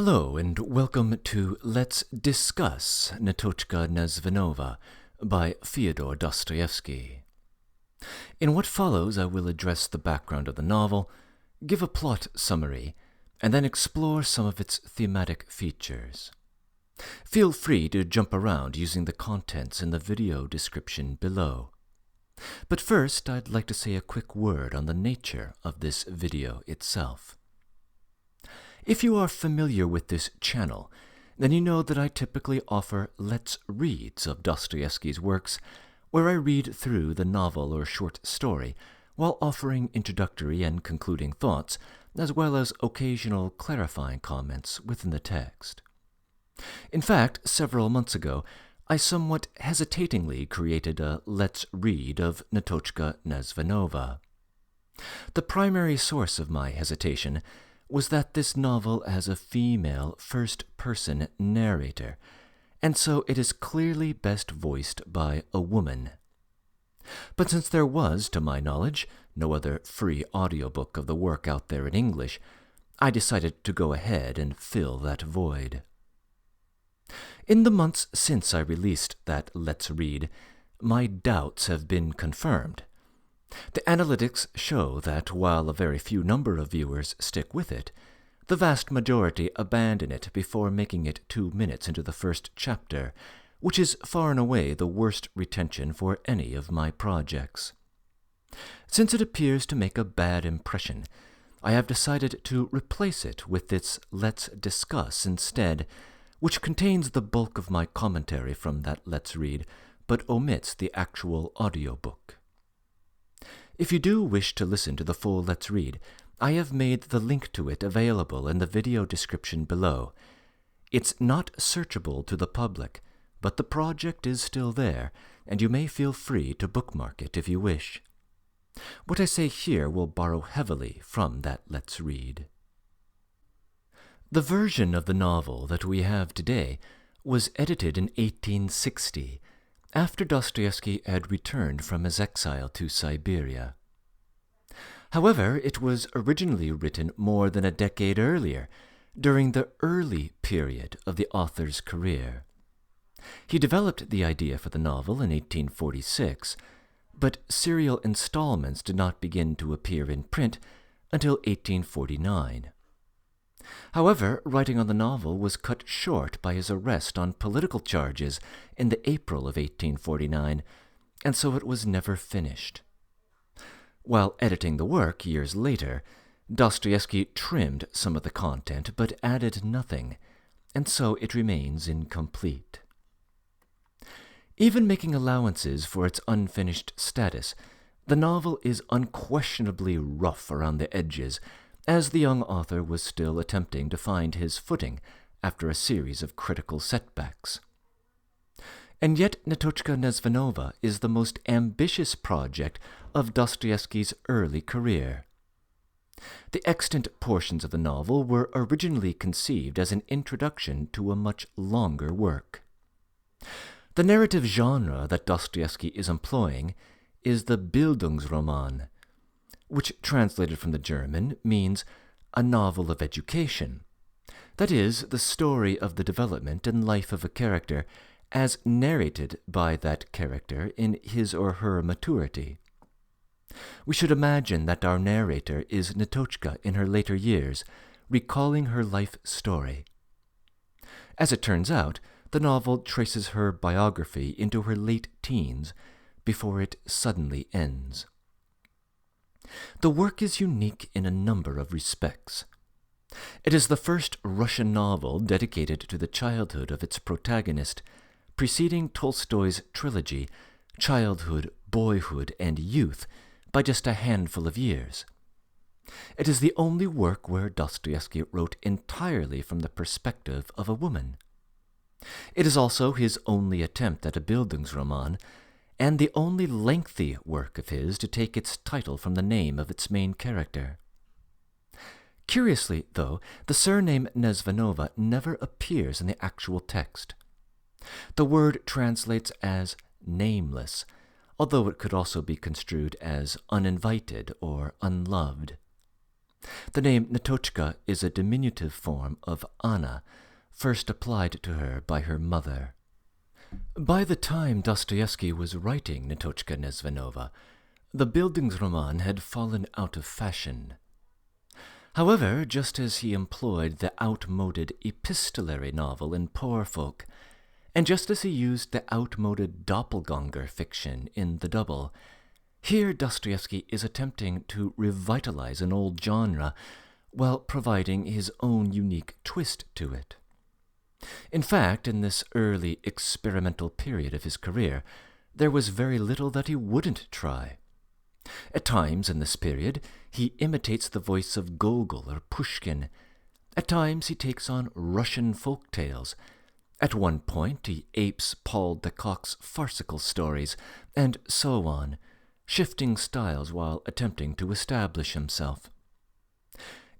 Hello and welcome to Let's Discuss Netochka Nezvanova by Fyodor Dostoevsky. In what follows, I will address the background of the novel, give a plot summary, and then explore some of its thematic features. Feel free to jump around using the contents in the video description below. But first, I'd like to say a quick word on the nature of this video itself. If you are familiar with this channel, then you know that I typically offer Let's Reads of Dostoevsky's works, where I read through the novel or short story while offering introductory and concluding thoughts, as well as occasional clarifying comments within the text. In fact, several months ago, I somewhat hesitatingly created a Let's Read of Netochka Nezvanova. The primary source of my hesitation was that this novel has a female first-person narrator, and so it is clearly best voiced by a woman. But since there was, to my knowledge, no other free audiobook of the work out there in English, I decided to go ahead and fill that void. In the months since I released that Let's Read, my doubts have been confirmed. The analytics show that while a very few number of viewers stick with it, the vast majority abandon it before making it 2 minutes into the first chapter, which is far and away the worst retention for any of my projects. Since it appears to make a bad impression, I have decided to replace it with this Let's Discuss instead, which contains the bulk of my commentary from that Let's Read, but omits the actual audiobook. If you do wish to listen to the full Let's Read, I have made the link to it available in the video description below. It's not searchable to the public, but the project is still there, and you may feel free to bookmark it if you wish. What I say here will borrow heavily from that Let's Read. The version of the novel that we have today was edited in 1860, after Dostoevsky had returned from his exile to Siberia. However, it was originally written more than a decade earlier, during the early period of the author's career. He developed the idea for the novel in 1846, but serial installments did not begin to appear in print until 1849. However, writing on the novel was cut short by his arrest on political charges in the April of 1849, and so it was never finished. While editing the work years later, Dostoevsky trimmed some of the content but added nothing, and so it remains incomplete. Even making allowances for its unfinished status, the novel is unquestionably rough around the edges, as the young author was still attempting to find his footing after a series of critical setbacks. And yet Netochka Nezvanova is the most ambitious project of Dostoevsky's early career. The extant portions of the novel were originally conceived as an introduction to a much longer work. The narrative genre that Dostoevsky is employing is the Bildungsroman, which translated from the German means a novel of education. That is, the story of the development and life of a character as narrated by that character in his or her maturity. We should imagine that our narrator is Netochka in her later years, recalling her life story. As it turns out, the novel traces her biography into her late teens before it suddenly ends. The work is unique in a number of respects. It is the first Russian novel dedicated to the childhood of its protagonist, preceding Tolstoy's trilogy, Childhood, Boyhood, and Youth, by just a handful of years. It is the only work where Dostoevsky wrote entirely from the perspective of a woman. It is also his only attempt at a Bildungsroman, and the only lengthy work of his to take its title from the name of its main character. Curiously, though, the surname Nezvanova never appears in the actual text. The word translates as nameless, although it could also be construed as uninvited or unloved. The name Netochka is a diminutive form of Anna, first applied to her by her mother. By the time Dostoevsky was writing Netochka Nezvanova, the Bildungsroman had fallen out of fashion. However, just as he employed the outmoded epistolary novel in Poor Folk, and just as he used the outmoded doppelganger fiction in The Double, here Dostoevsky is attempting to revitalize an old genre while providing his own unique twist to it. In fact, in this early experimental period of his career, there was very little that he wouldn't try. At times in this period, he imitates the voice of Gogol or Pushkin. At times he takes on Russian folk tales. At one point he apes Paul de Kock's farcical stories, and so on, shifting styles while attempting to establish himself.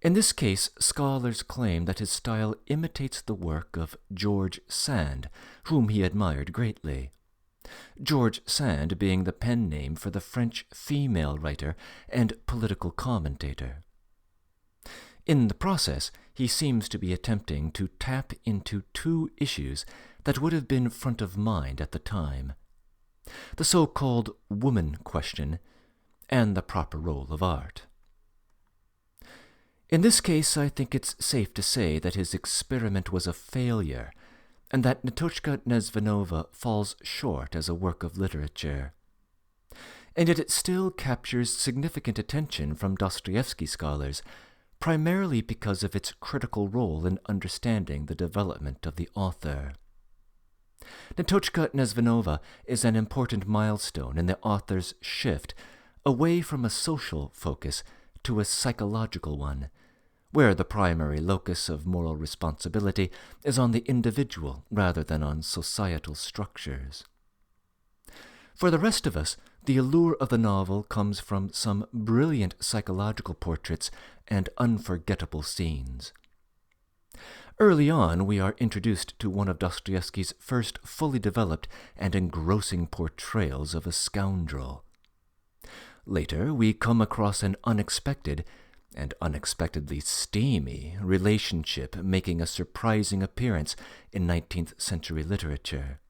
In this case, scholars claim that his style imitates the work of George Sand, whom he admired greatly. George Sand being the pen name for the French female writer and political commentator. In the process, he seems to be attempting to tap into two issues that would have been front of mind at the time: the so-called woman question and the proper role of art. In this case, I think it's safe to say that his experiment was a failure, and that Netochka Nezvanova falls short as a work of literature. And yet it still captures significant attention from Dostoevsky scholars, primarily because of its critical role in understanding the development of the author. Netochka Nezvanova is an important milestone in the author's shift away from a social focus to a psychological one, where the primary locus of moral responsibility is on the individual rather than on societal structures. For the rest of us, the allure of the novel comes from some brilliant psychological portraits and unforgettable scenes. Early on, we are introduced to one of Dostoevsky's first fully developed and engrossing portrayals of a scoundrel. Later, we come across an unexpected and unexpectedly steamy relationship making a surprising appearance in 19th century literature.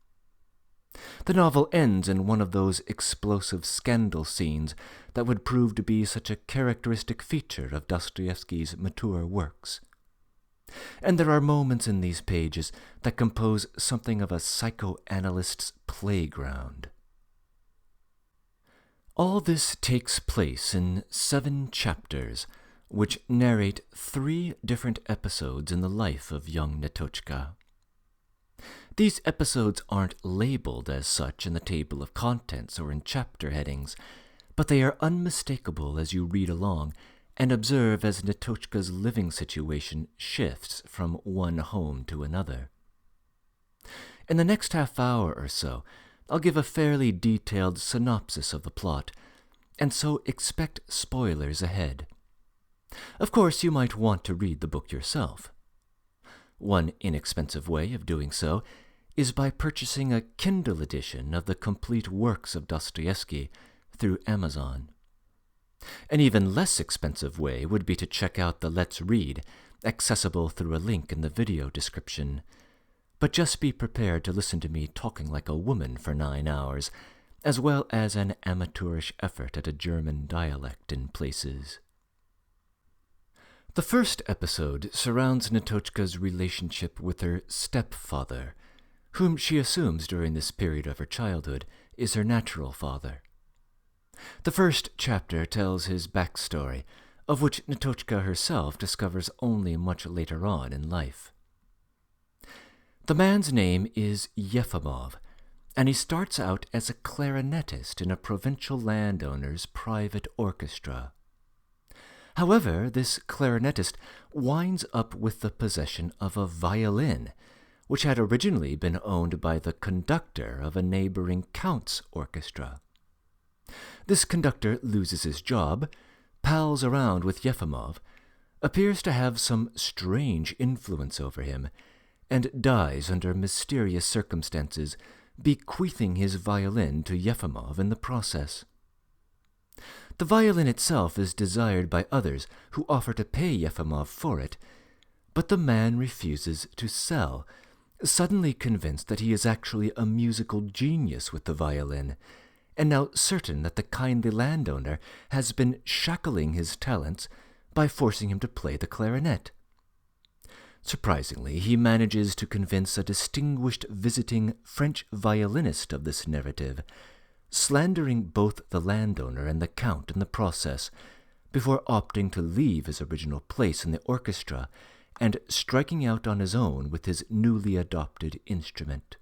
The novel ends in one of those explosive scandal scenes that would prove to be such a characteristic feature of Dostoevsky's mature works. And there are moments in these pages that compose something of a psychoanalyst's playground. All this takes place in 7 chapters, which narrate 3 different episodes in the life of young Netochka. These episodes aren't labeled as such in the table of contents or in chapter headings, but they are unmistakable as you read along and observe as Netochka's living situation shifts from one home to another. In the next half hour or so, I'll give a fairly detailed synopsis of the plot, and so expect spoilers ahead. Of course, you might want to read the book yourself. One inexpensive way of doing so is by purchasing a Kindle edition of the complete works of Dostoevsky through Amazon. An even less expensive way would be to check out the Let's Read, accessible through a link in the video description. But just be prepared to listen to me talking like a woman for 9 hours, as well as an amateurish effort at a German dialect in places. The first episode surrounds Netochka's relationship with her stepfather, whom she assumes during this period of her childhood is her natural father. The first chapter tells his backstory, of which Netochka herself discovers only much later on in life. The man's name is Yefimov, and he starts out as a clarinetist in a provincial landowner's private orchestra. However, this clarinetist winds up with the possession of a violin, which had originally been owned by the conductor of a neighboring count's orchestra. This conductor loses his job, pals around with Yefimov, appears to have some strange influence over him, and dies under mysterious circumstances, bequeathing his violin to Yefimov in the process. The violin itself is desired by others who offer to pay Yefimov for it, but the man refuses to sell, suddenly convinced that he is actually a musical genius with the violin, and now certain that the kindly landowner has been shackling his talents by forcing him to play the clarinet. Surprisingly, he manages to convince a distinguished visiting French violinist of this narrative, slandering both the landowner and the count in the process, before opting to leave his original place in the orchestra and striking out on his own with his newly adopted instrument.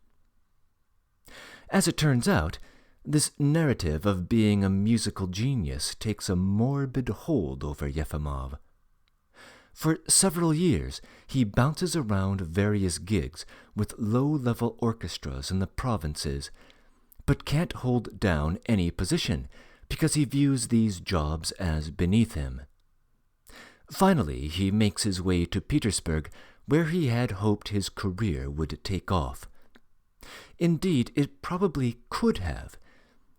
As it turns out, this narrative of being a musical genius takes a morbid hold over Yefimov. For several years, he bounces around various gigs with low-level orchestras in the provinces, but can't hold down any position because he views these jobs as beneath him. Finally, he makes his way to Petersburg, where he had hoped his career would take off. Indeed, it probably could have,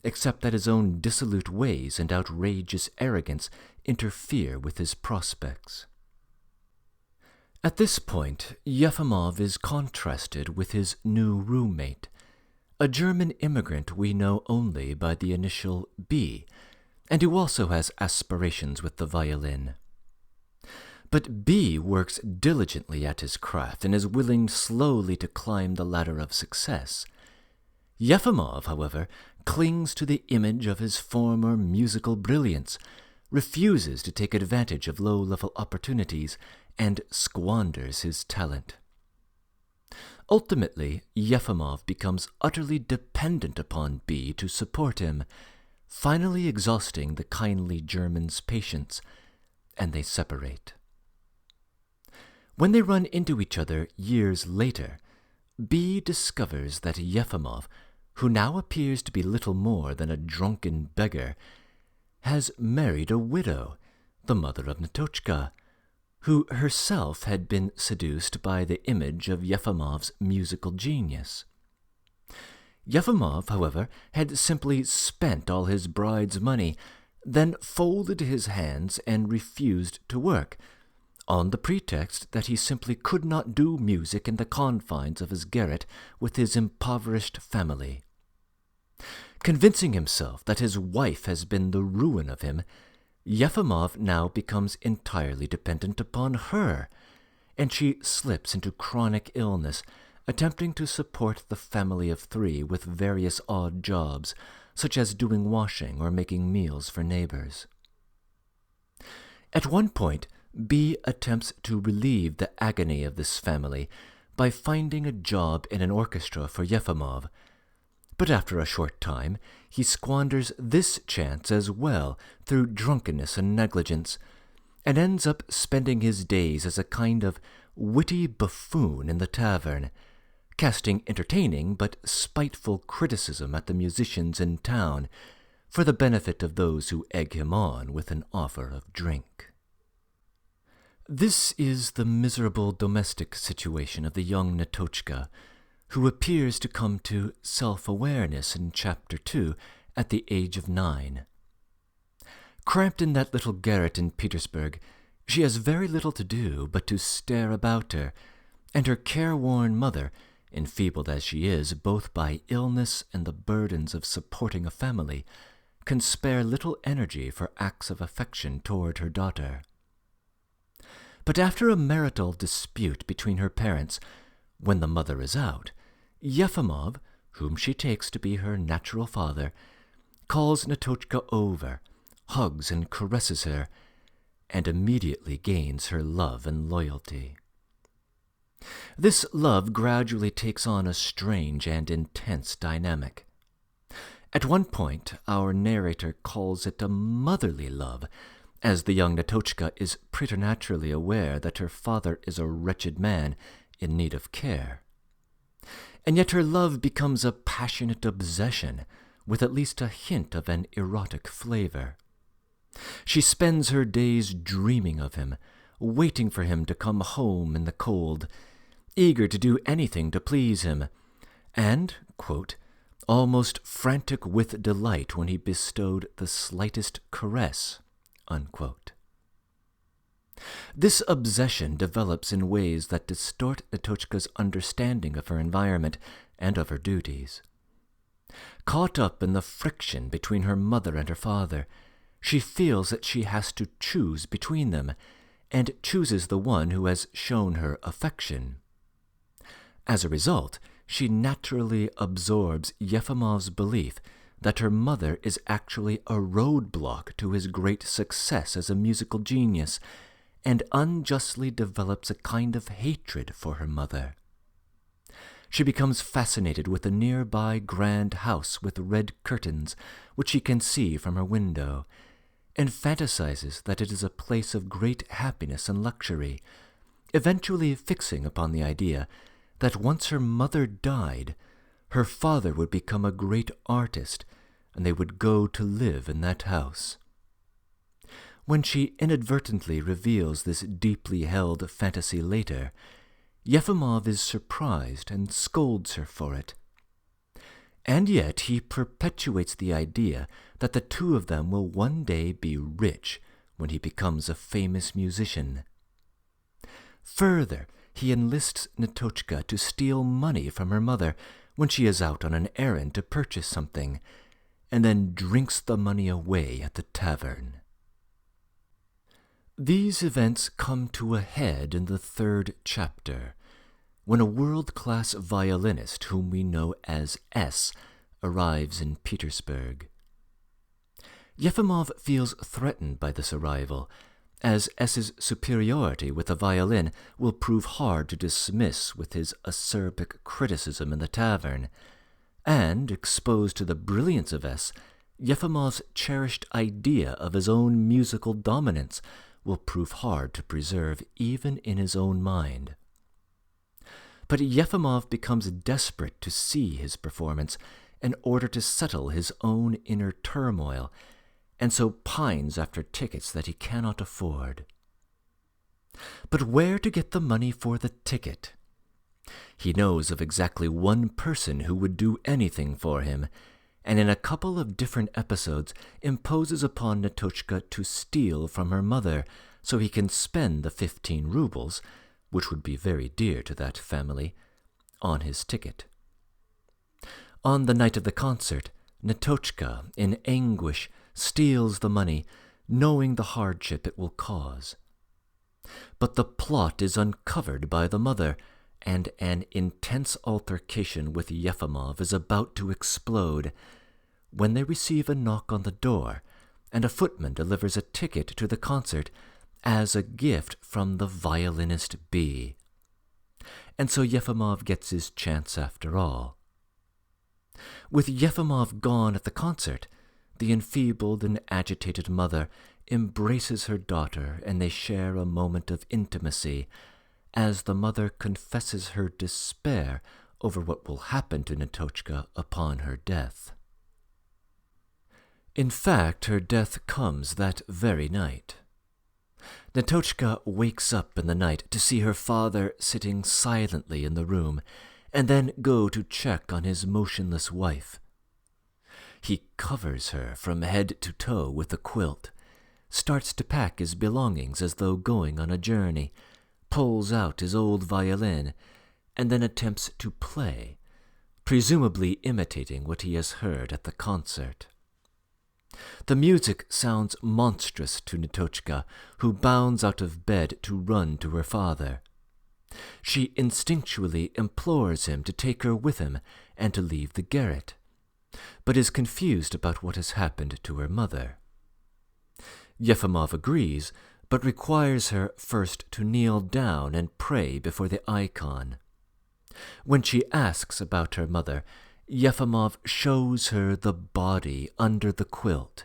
except that his own dissolute ways and outrageous arrogance interfere with his prospects. At this point, Yefimov is contrasted with his new roommate, a German immigrant we know only by the initial B, and who also has aspirations with the violin. But B works diligently at his craft and is willing slowly to climb the ladder of success. Yefimov, however, clings to the image of his former musical brilliance, refuses to take advantage of low-level opportunities, and squanders his talent. Ultimately, Yefimov becomes utterly dependent upon B to support him, finally exhausting the kindly German's patience, and they separate. When they run into each other years later, B discovers that Yefimov, who now appears to be little more than a drunken beggar, has married a widow, the mother of Netochka, who herself had been seduced by the image of Yefimov's musical genius. Yefimov, however, had simply spent all his bride's money, then folded his hands and refused to work, on the pretext that he simply could not do music in the confines of his garret with his impoverished family. Convincing himself that his wife has been the ruin of him, Yefimov now becomes entirely dependent upon her, and she slips into chronic illness, attempting to support the family of three with various odd jobs, such as doing washing or making meals for neighbors. At one point, B attempts to relieve the agony of this family by finding a job in an orchestra for Yefimov, but after a short time he squanders this chance as well through drunkenness and negligence, and ends up spending his days as a kind of witty buffoon in the tavern, casting entertaining but spiteful criticism at the musicians in town for the benefit of those who egg him on with an offer of drink. This is the miserable domestic situation of the young Netochka, who appears to come to self-awareness in Chapter 2 at the age of 9. Cramped in that little garret in Petersburg, she has very little to do but to stare about her, and her careworn mother, enfeebled as she is both by illness and the burdens of supporting a family, can spare little energy for acts of affection toward her daughter. But after a marital dispute between her parents, when the mother is out, Yefimov, whom she takes to be her natural father, calls Netochka over, hugs and caresses her, and immediately gains her love and loyalty. This love gradually takes on a strange and intense dynamic. At one point, our narrator calls it a motherly love, as the young Netochka is preternaturally aware that her father is a wretched man in need of care. And yet her love becomes a passionate obsession, with at least a hint of an erotic flavor. She spends her days dreaming of him, waiting for him to come home in the cold, eager to do anything to please him, and, quote, almost frantic with delight when he bestowed the slightest caress, unquote. This obsession develops in ways that distort Netochka's understanding of her environment and of her duties. Caught up in the friction between her mother and her father, she feels that she has to choose between them, and chooses the one who has shown her affection. As a result, she naturally absorbs Yefimov's belief that her mother is actually a roadblock to his great success as a musical genius, and unjustly develops a kind of hatred for her mother. She becomes fascinated with a nearby grand house with red curtains, which she can see from her window, and fantasizes that it is a place of great happiness and luxury, eventually fixing upon the idea that once her mother died, her father would become a great artist, and they would go to live in that house. When she inadvertently reveals this deeply held fantasy later, Yefimov is surprised and scolds her for it. And yet he perpetuates the idea that the two of them will one day be rich when he becomes a famous musician. Further, he enlists Netochka to steal money from her mother when she is out on an errand to purchase something, and then drinks the money away at the tavern. These events come to a head in the 3rd chapter, when a world-class violinist whom we know as S arrives in Petersburg. Yefimov feels threatened by this arrival, as S's superiority with the violin will prove hard to dismiss with his acerbic criticism in the tavern, and, exposed to the brilliance of S, Yefimov's cherished idea of his own musical dominance will prove hard to preserve even in his own mind. But Yefimov becomes desperate to see his performance in order to settle his own inner turmoil, and so pines after tickets that he cannot afford. But where to get the money for the ticket? He knows of exactly one person who would do anything for him, and in a couple of different episodes imposes upon Netochka to steal from her mother so he can spend the 15 rubles, which would be very dear to that family, on his ticket. On the night of the concert, Netochka, in anguish, steals the money, knowing the hardship it will cause. But the plot is uncovered by the mother, and an intense altercation with Yefimov is about to explode, when they receive a knock on the door, and a footman delivers a ticket to the concert as a gift from the violinist B. And so Yefimov gets his chance after all. With Yefimov gone at the concert, the enfeebled and agitated mother embraces her daughter, and they share a moment of intimacy, as the mother confesses her despair over what will happen to Netochka upon her death. In fact, her death comes that very night. Netochka wakes up in the night to see her father sitting silently in the room, and then go to check on his motionless wife. He covers her from head to toe with a quilt, starts to pack his belongings as though going on a journey, pulls out his old violin, and then attempts to play, presumably imitating what he has heard at the concert. The music sounds monstrous to Netochka, who bounds out of bed to run to her father. She instinctually implores him to take her with him and to leave the garret, but is confused about what has happened to her mother. Yefimov agrees, but requires her first to kneel down and pray before the icon. When she asks about her mother, Yefimov shows her the body under the quilt,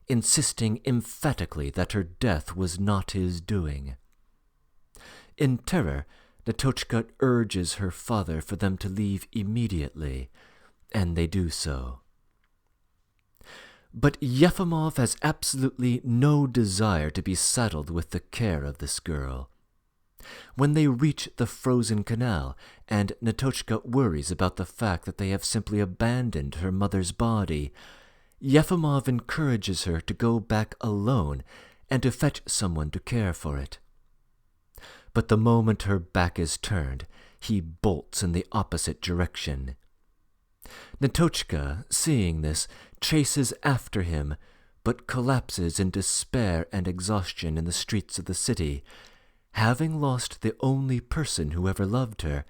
insisting emphatically that her death was not his doing. In terror, Netochka urges her father for them to leave immediately, and they do so. But Yefimov has absolutely no desire to be saddled with the care of this girl. When they reach the frozen canal, and Netochka worries about the fact that they have simply abandoned her mother's body, Yefimov encourages her to go back alone and to fetch someone to care for it. But the moment her back is turned, he bolts in the opposite direction. Netochka, seeing this, chases after him, but collapses in despair and exhaustion in the streets of the city, having lost the only person who ever loved her,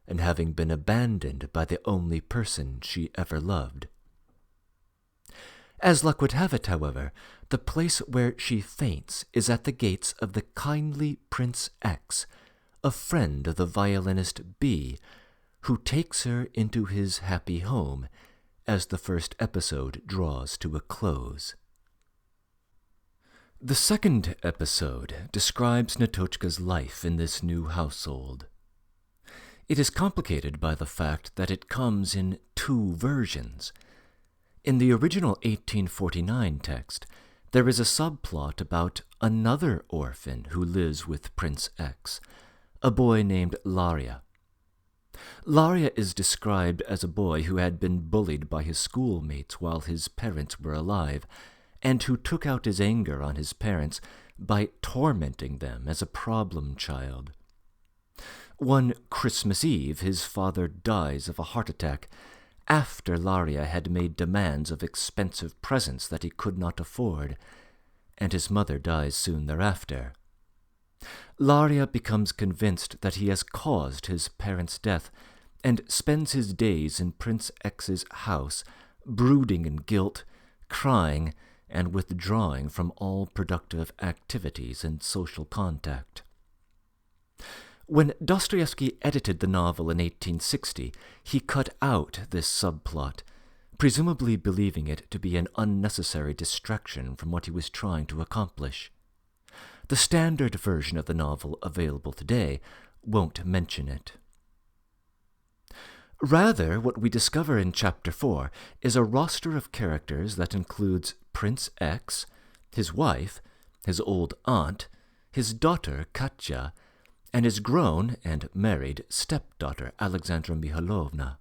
and having been abandoned by the only person she ever loved. As luck would have it, however, the place where she faints is at the gates of the kindly Prince X, a friend of the violinist B, who takes her into his happy home as the first episode draws to a close. The second episode describes Netochka's life in this new household. It is complicated by the fact that it comes in two versions. In the original 1849 text, there is a subplot about another orphan who lives with Prince X, a boy named Laria. Laria is described as a boy who had been bullied by his schoolmates while his parents were alive, and who took out his anger on his parents by tormenting them as a problem child. One Christmas Eve, his father dies of a heart attack, after Laria had made demands of expensive presents that he could not afford, and his mother dies soon thereafter. Laria becomes convinced that he has caused his parents' death, and spends his days in Prince X's house, brooding in guilt, crying, and withdrawing from all productive activities and social contact. When Dostoevsky edited the novel in 1860, he cut out this subplot, presumably believing it to be an unnecessary distraction from what he was trying to accomplish. The standard version of the novel available today won't mention it. Rather, what we discover in Chapter 4 is a roster of characters that includes Prince X, his wife, his old aunt, his daughter Katya, and his grown and married stepdaughter Alexandra Mihailovna.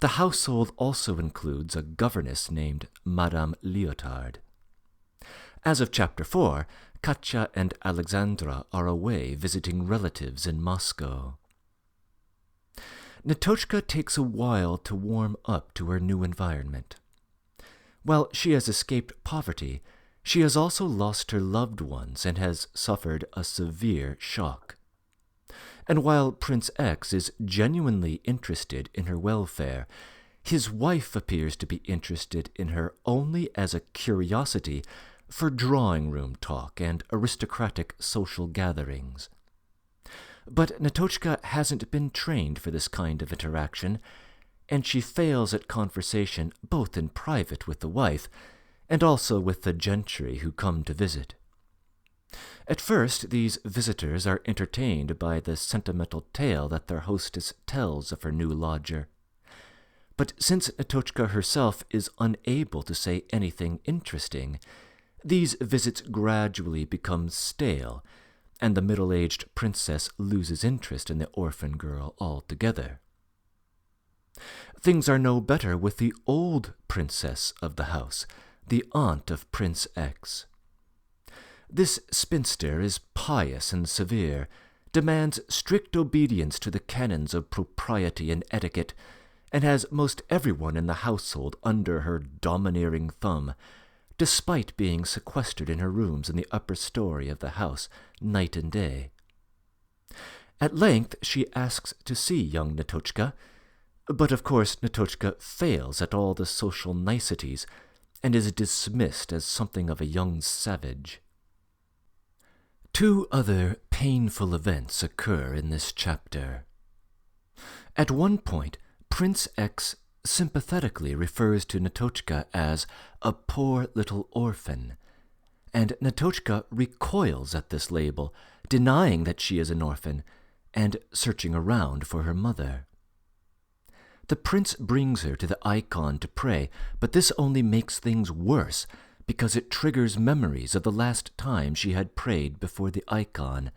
The household also includes a governess named Madame Lyotard. As of Chapter 4, Katya and Alexandra are away visiting relatives in Moscow. Netochka takes a while to warm up to her new environment. While she has escaped poverty, she has also lost her loved ones and has suffered a severe shock. And while Prince X is genuinely interested in her welfare, his wife appears to be interested in her only as a curiosity for drawing-room talk and aristocratic social gatherings. But Netochka hasn't been trained for this kind of interaction, and she fails at conversation both in private with the wife and also with the gentry who come to visit. At first, these visitors are entertained by the sentimental tale that their hostess tells of her new lodger. But since Netochka herself is unable to say anything interesting, these visits gradually become stale, and the middle-aged princess loses interest in the orphan girl altogether. Things are no better with the old princess of the house, the aunt of Prince X. This spinster is pious and severe, demands strict obedience to the canons of propriety and etiquette, and has most everyone in the household under her domineering thumb, despite being sequestered in her rooms in the upper story of the house night and day. At length she asks to see young Netochka, but of course Netochka fails at all the social niceties and is dismissed as something of a young savage. Two other painful events occur in this chapter. At one point, Prince X sympathetically refers to Netochka as a poor little orphan, and Netochka recoils at this label, denying that she is an orphan, and searching around for her mother. The prince brings her to the icon to pray, but this only makes things worse, because it triggers memories of the last time she had prayed before the icon,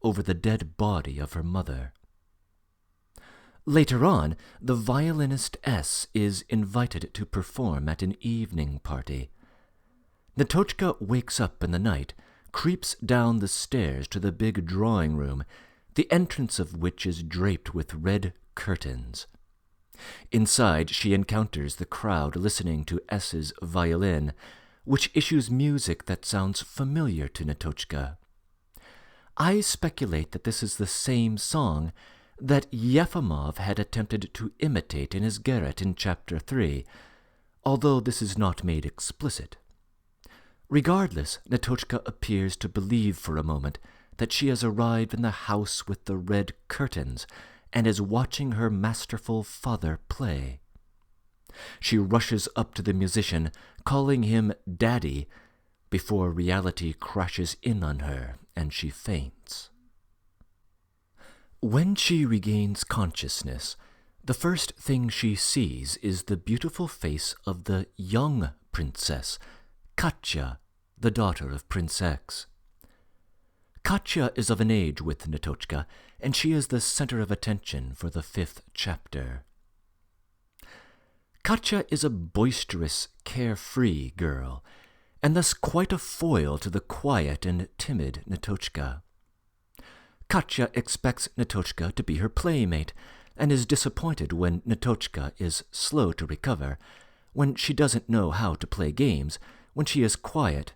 over the dead body of her mother. Later on, the violinist S is invited to perform at an evening party. Netochka wakes up in the night, creeps down the stairs to the big drawing room, the entrance of which is draped with red curtains. Inside, she encounters the crowd listening to S's violin, which issues music that sounds familiar to Netochka. I speculate that this is the same song that Yefimov had attempted to imitate in his garret in Chapter 3, although this is not made explicit. Regardless, Netochka appears to believe for a moment that she has arrived in the house with the red curtains and is watching her masterful father play. She rushes up to the musician, calling him Daddy, before reality crashes in on her and she faints. When she regains consciousness, the first thing she sees is the beautiful face of the young princess, Katya, the daughter of Prince X. Katya is of an age with Netochka, and she is the center of attention for the 5th chapter. Katya is a boisterous, carefree girl, and thus quite a foil to the quiet and timid Netochka. Katya expects Netochka to be her playmate, and is disappointed when Netochka is slow to recover, when she doesn't know how to play games, when she is quiet,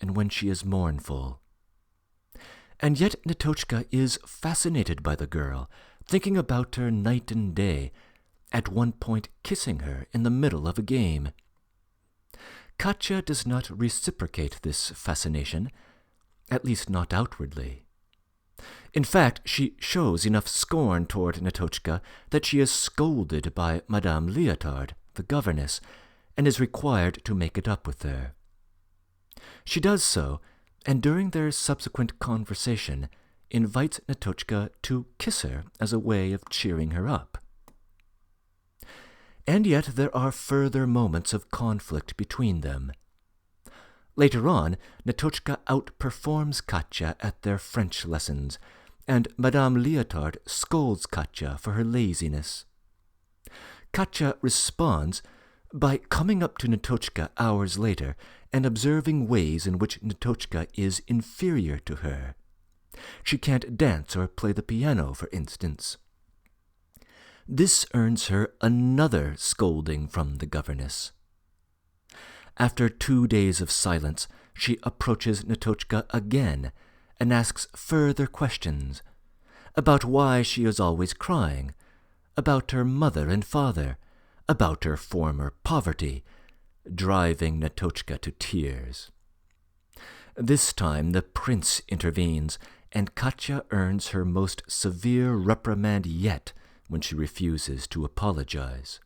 and when she is mournful. And yet Netochka is fascinated by the girl, thinking about her night and day, at one point kissing her in the middle of a game. Katya does not reciprocate this fascination, at least not outwardly. In fact, she shows enough scorn toward Netochka that she is scolded by Madame Leotard, the governess, and is required to make it up with her. She does so, and during their subsequent conversation, invites Netochka to kiss her as a way of cheering her up. And yet there are further moments of conflict between them. Later on, Netochka outperforms Katya at their French lessons, and Madame Leotard scolds Katya for her laziness. Katya responds by coming up to Netochka hours later and observing ways in which Netochka is inferior to her. She can't dance or play the piano, for instance. This earns her another scolding from the governess. After 2 days of silence, she approaches Netochka again and asks further questions about why she is always crying, about her mother and father, about her former poverty, driving Netochka to tears. This time the prince intervenes, and Katya earns her most severe reprimand yet when she refuses to apologize.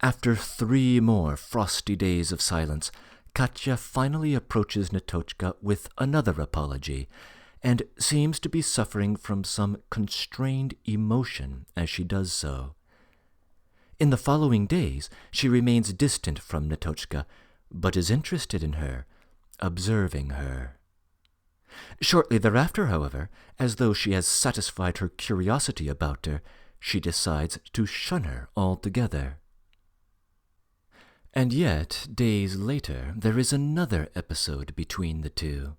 After 3 more frosty days of silence, Katya finally approaches Netochka with another apology, and seems to be suffering from some constrained emotion as she does so. In the following days, she remains distant from Netochka, but is interested in her, observing her. Shortly thereafter, however, as though she has satisfied her curiosity about her, she decides to shun her altogether. And yet, days later, there is another episode between the two.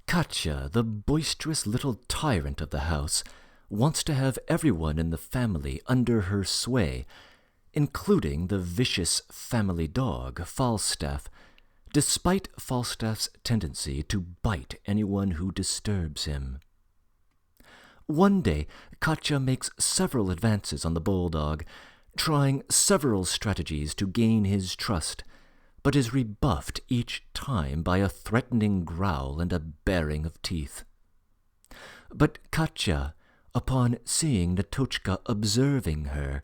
Katya, the boisterous little tyrant of the house, wants to have everyone in the family under her sway, including the vicious family dog, Falstaff, despite Falstaff's tendency to bite anyone who disturbs him. One day, Katya makes several advances on the bulldog, trying several strategies to gain his trust, but is rebuffed each time by a threatening growl and a baring of teeth. But Katya, upon seeing Netochka observing her,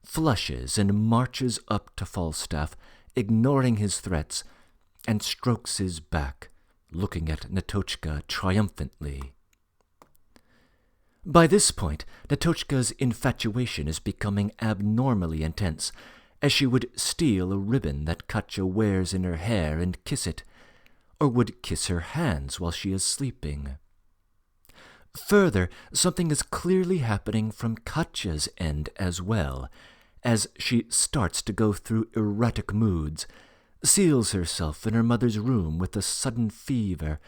flushes and marches up to Falstaff, ignoring his threats, and strokes his back, looking at Netochka triumphantly. By this point, Netochka's infatuation is becoming abnormally intense, as she would steal a ribbon that Katya wears in her hair and kiss it, or would kiss her hands while she is sleeping. Further, something is clearly happening from Katya's end as well, as she starts to go through erratic moods, seals herself in her mother's room with a sudden fever,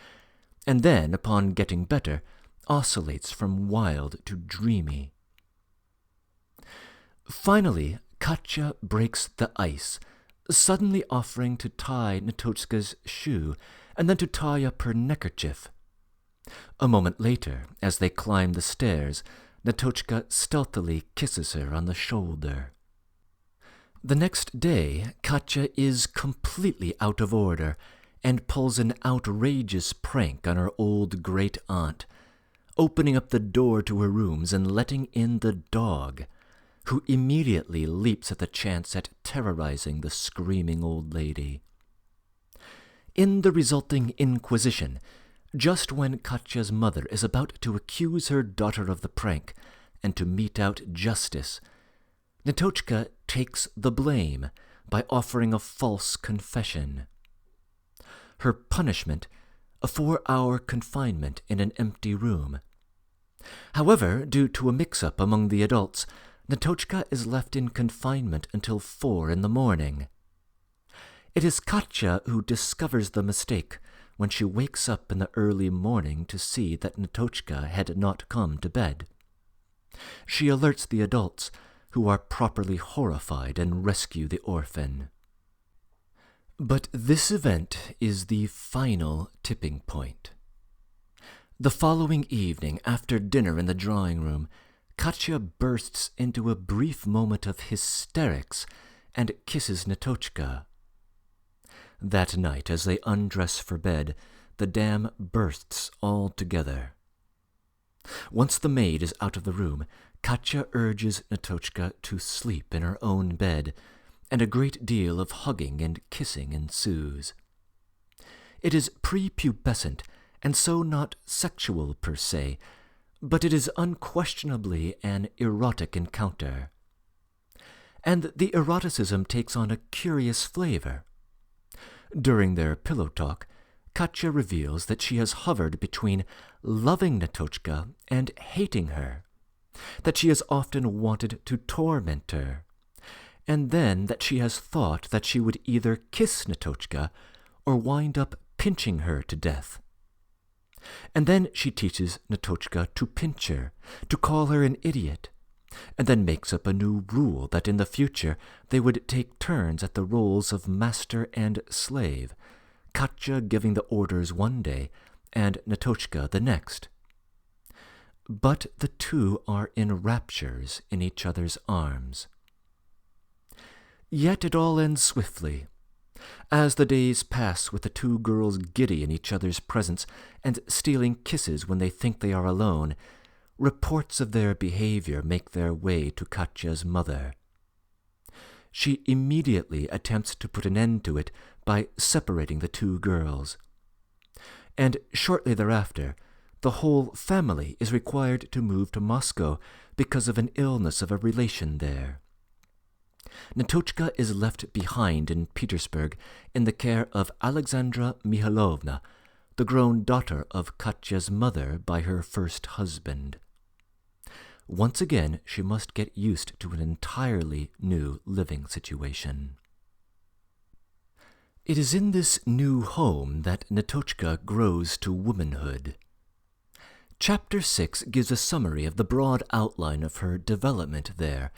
and then, upon getting better, oscillates from wild to dreamy. Finally, Katya breaks the ice, suddenly offering to tie Netochka's shoe and then to tie up her neckerchief. A moment later, as they climb the stairs, Netochka stealthily kisses her on the shoulder. The next day, Katya is completely out of order and pulls an outrageous prank on her old great-aunt, opening up the door to her rooms and letting in the dog, who immediately leaps at the chance at terrorizing the screaming old lady. In the resulting inquisition, just when Katya's mother is about to accuse her daughter of the prank and to mete out justice, Netochka takes the blame by offering a false confession. Her punishment, a 4-hour confinement in an empty room. However, due to a mix-up among the adults, Netochka is left in confinement until 4 in the morning. It is Katya who discovers the mistake when she wakes up in the early morning to see that Netochka had not come to bed. She alerts the adults, who are properly horrified and rescue the orphan. But this event is the final tipping point. The following evening, after dinner in the drawing room, Katya bursts into a brief moment of hysterics and kisses Netochka. That night, as they undress for bed, the dam bursts altogether. Once the maid is out of the room, Katya urges Netochka to sleep in her own bed, and a great deal of hugging and kissing ensues. It is prepubescent, and so not sexual per se, but it is unquestionably an erotic encounter. And the eroticism takes on a curious flavor. During their pillow talk, Katya reveals that she has hovered between loving Netochka and hating her, that she has often wanted to torment her, and then that she has thought that she would either kiss Netochka or wind up pinching her to death. And then she teaches Netochka to pinch her, to call her an idiot, and then makes up a new rule that in the future they would take turns at the roles of master and slave, Katya giving the orders one day and Netochka the next. But the two are in raptures in each other's arms. Yet it all ends swiftly. As the days pass with the two girls giddy in each other's presence and stealing kisses when they think they are alone, reports of their behavior make their way to Katya's mother. She immediately attempts to put an end to it by separating the two girls. And shortly thereafter, the whole family is required to move to Moscow because of an illness of a relation there. Netochka is left behind in Petersburg in the care of Alexandra Mihailovna, the grown daughter of Katya's mother by her first husband. Once again, she must get used to an entirely new living situation. It is in this new home that Netochka grows to womanhood. Chapter 6 gives a summary of the broad outline of her development there,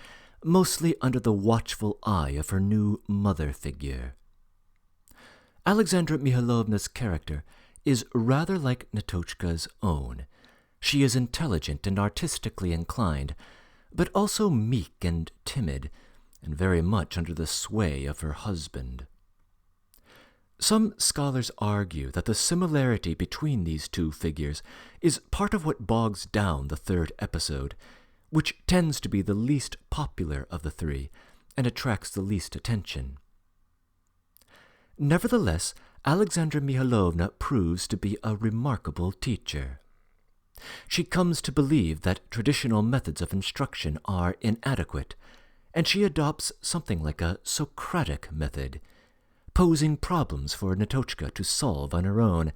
mostly under the watchful eye of her new mother figure. Alexandra Mihailovna's character is rather like Netochka's own. She is intelligent and artistically inclined, but also meek and timid, and very much under the sway of her husband. Some scholars argue that the similarity between these two figures is part of what bogs down the third episode, which tends to be the least popular of the three and attracts the least attention. Nevertheless, Alexandra Mihailovna proves to be a remarkable teacher. She comes to believe that traditional methods of instruction are inadequate, and she adopts something like a Socratic method, posing problems for Netochka to solve on her own,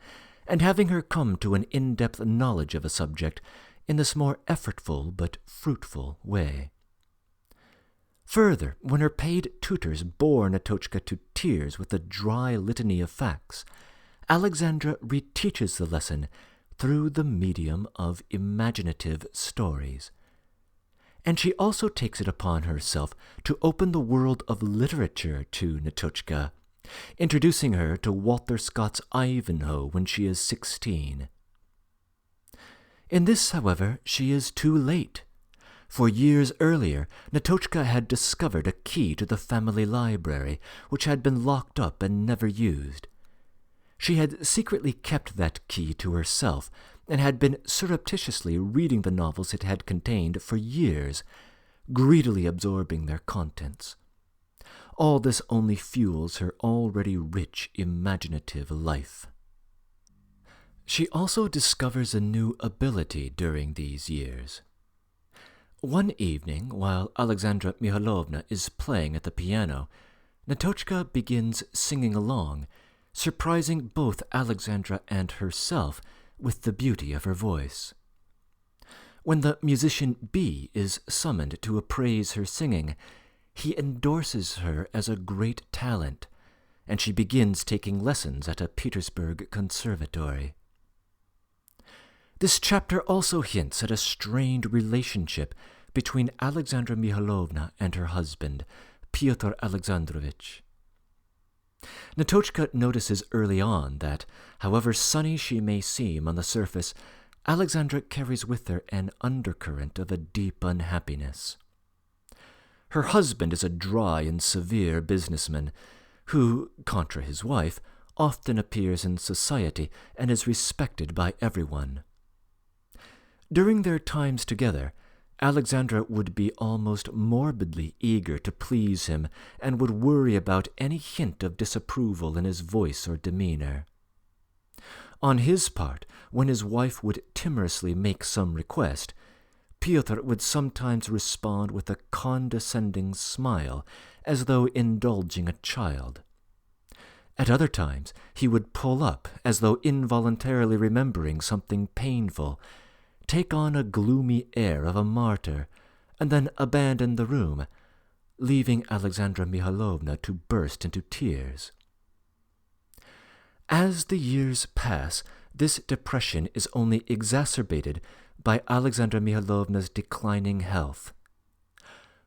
and having her come to an in-depth knowledge of a subject in this more effortful but fruitful way. Further, when her paid tutors bore Netochka to tears with a dry litany of facts, Alexandra reteaches the lesson through the medium of imaginative stories. And she also takes it upon herself to open the world of literature to Netochka, introducing her to Walter Scott's Ivanhoe when she is 16. In this, however, she is too late, for years earlier Netochka had discovered a key to the family library, which had been locked up and never used. She had secretly kept that key to herself, and had been surreptitiously reading the novels it had contained for years, greedily absorbing their contents. All this only fuels her already rich, imaginative life. She also discovers a new ability during these years. One evening, while Alexandra Mikhailovna is playing at the piano, Netochka begins singing along, surprising both Alexandra and herself with the beauty of her voice. When the musician B is summoned to appraise her singing, he endorses her as a great talent, and she begins taking lessons at a Petersburg conservatory. This chapter also hints at a strained relationship between Alexandra Mikhailovna and her husband, Pyotr Alexandrovich. Netochka notices early on that, however sunny she may seem on the surface, Alexandra carries with her an undercurrent of a deep unhappiness. Her husband is a dry and severe businessman who, contra his wife, often appears in society and is respected by everyone. During their times together, Alexandra would be almost morbidly eager to please him and would worry about any hint of disapproval in his voice or demeanor. On his part, when his wife would timorously make some request, Pyotr would sometimes respond with a condescending smile, as though indulging a child. At other times, he would pull up, as though involuntarily remembering something painful, take on a gloomy air of a martyr, and then abandon the room, leaving Alexandra Mikhailovna to burst into tears. As the years pass, this depression is only exacerbated by Alexandra Mikhailovna's declining health.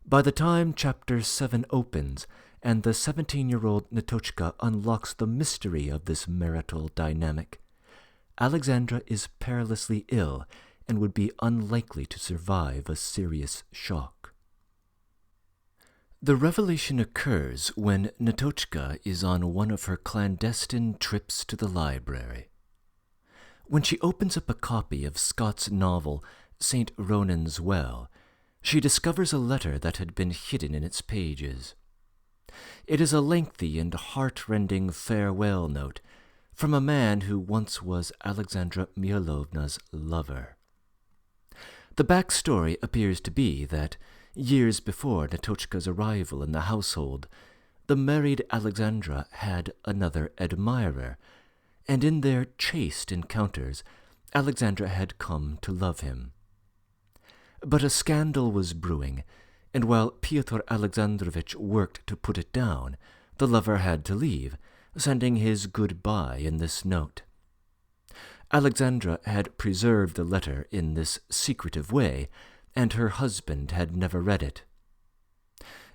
By the time Chapter 7 opens, and the 17-year-old Netochka unlocks the mystery of this marital dynamic, Alexandra is perilously ill and would be unlikely to survive a serious shock. The revelation occurs when Netochka is on one of her clandestine trips to the library. When she opens up a copy of Scott's novel, St. Ronan's Well, she discovers a letter that had been hidden in its pages. It is a lengthy and heart-rending farewell note from a man who once was Alexandra Mikhailovna's lover. The backstory appears to be that, years before Netochka's arrival in the household, the married Alexandra had another admirer, and in their chaste encounters, Alexandra had come to love him. But a scandal was brewing, and while Pyotr Alexandrovich worked to put it down, the lover had to leave, sending his goodbye in this note. Alexandra had preserved the letter in this secretive way, and her husband had never read it.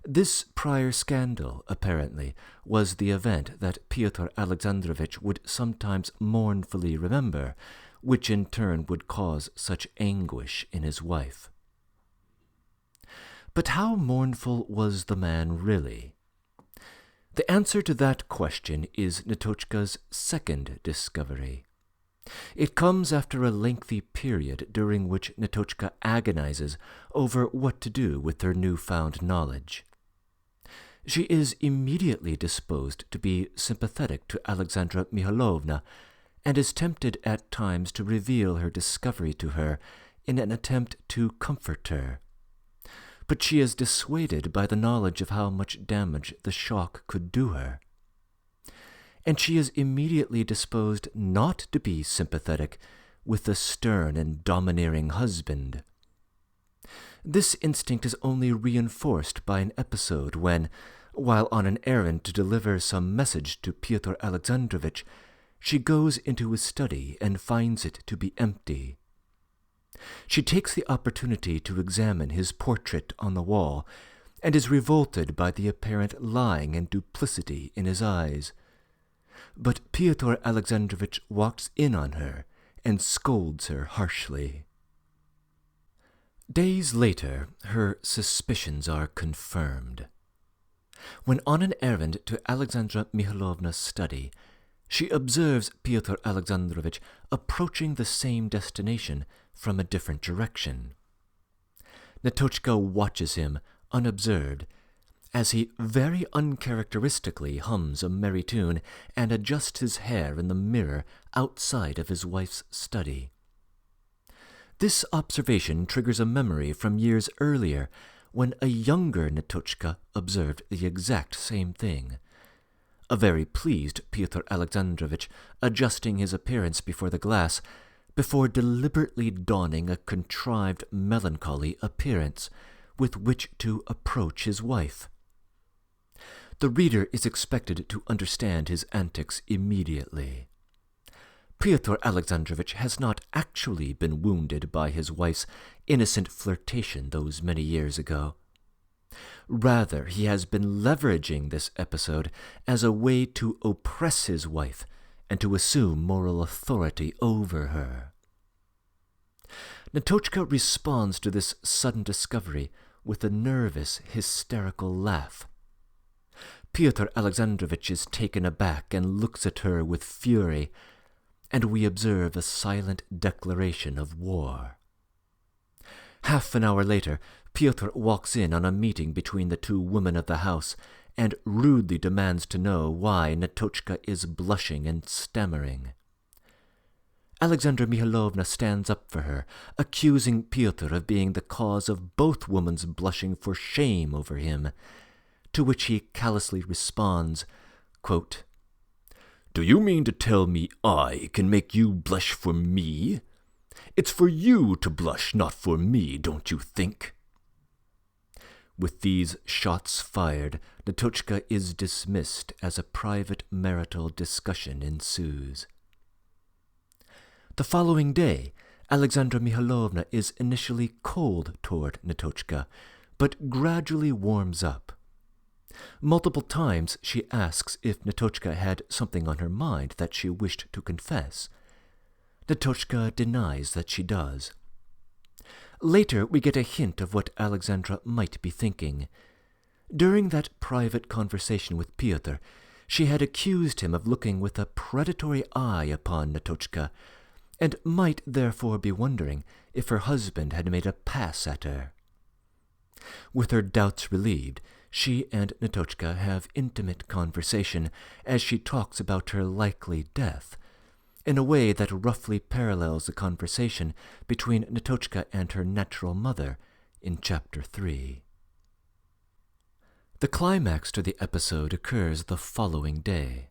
This prior scandal, apparently, was the event that Pyotr Alexandrovich would sometimes mournfully remember, which in turn would cause such anguish in his wife. But how mournful was the man really? The answer to that question is Netochka's second discovery. It comes after a lengthy period during which Netochka agonizes over what to do with her newfound knowledge. She is immediately disposed to be sympathetic to Alexandra Mikhailovna, and is tempted at times to reveal her discovery to her in an attempt to comfort her. But she is dissuaded by the knowledge of how much damage the shock could do her. and she is immediately disposed not to be sympathetic with the stern and domineering husband. This instinct is only reinforced by an episode when, while on an errand to deliver some message to Pyotr Alexandrovitch, she goes into his study and finds it to be empty. She takes the opportunity to examine his portrait on the wall, and is revolted by the apparent lying and duplicity in his eyes. But Pyotr Alexandrovitch walks in on her and scolds her harshly. Days later, her suspicions are confirmed. When on an errand to Alexandra Mikhailovna's study, she observes Pyotr Alexandrovitch approaching the same destination from a different direction. Netochka watches him, unobserved, as he very uncharacteristically hums a merry tune and adjusts his hair in the mirror outside of his wife's study. This observation triggers a memory from years earlier, when a younger Netochka observed the exact same thing. A very pleased Pyotr Alexandrovitch, adjusting his appearance before the glass, before deliberately donning a contrived melancholy appearance with which to approach his wife. The reader is expected to understand his antics immediately. Pyotr Alexandrovitch has not actually been wounded by his wife's innocent flirtation those many years ago. Rather, he has been leveraging this episode as a way to oppress his wife and to assume moral authority over her. Netochka responds to this sudden discovery with a nervous, hysterical laugh. Pyotr Alexandrovitch is taken aback and looks at her with fury, and we observe a silent declaration of war. Half an hour later, Pyotr walks in on a meeting between the two women of the house and rudely demands to know why Netochka is blushing and stammering. Alexandra Mikhailovna stands up for her, accusing Pyotr of being the cause of both women's blushing for shame over him, to which he callously responds, quote, "Do you mean to tell me I can make you blush for me? It's for you to blush, not for me, don't you think?" With these shots fired, Netochka is dismissed as a private marital discussion ensues. The following day, Alexandra Mikhailovna is initially cold toward Netochka, but gradually warms up. Multiple times she asks if Netochka had something on her mind that she wished to confess. Netochka denies that she does. Later we get a hint of what Alexandra might be thinking. During that private conversation with Pyotr, she had accused him of looking with a predatory eye upon Netochka, and might therefore be wondering if her husband had made a pass at her. With her doubts relieved, she and Netochka have intimate conversation as she talks about her likely death, in a way that roughly parallels the conversation between Netochka and her natural mother in Chapter 3. The climax to the episode occurs the following day.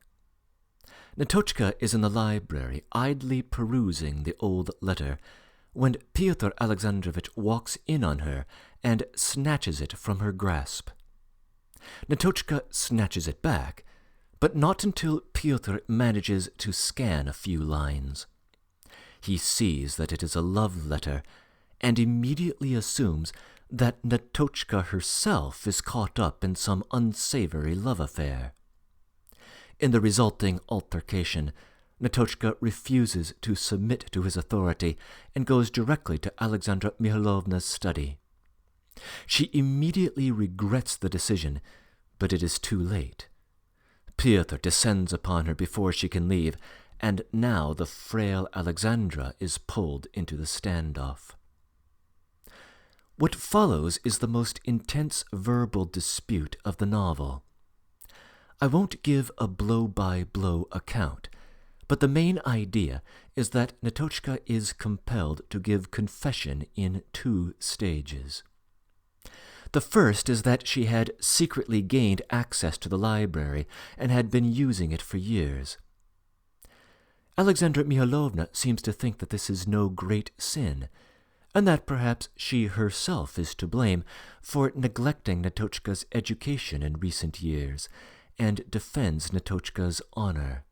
Netochka is in the library idly perusing the old letter when Pyotr Alexandrovitch walks in on her and snatches it from her grasp. Netochka snatches it back, but not until Pyotr manages to scan a few lines. He sees that it is a love letter and immediately assumes that Netochka herself is caught up in some unsavory love affair. In the resulting altercation, Netochka refuses to submit to his authority and goes directly to Alexandra Mikhailovna's study. She immediately regrets the decision, but it is too late. Pyotr descends upon her before she can leave, and now the frail Alexandra is pulled into the standoff. What follows is the most intense verbal dispute of the novel. I won't give a blow-by-blow account, but the main idea is that Netochka is compelled to give confession in 2 stages. The first is that she had secretly gained access to the library and had been using it for years. Alexandra Mikhailovna seems to think that this is no great sin, and that perhaps she herself is to blame for neglecting Netochka's education in recent years, and defends Netochka's honor.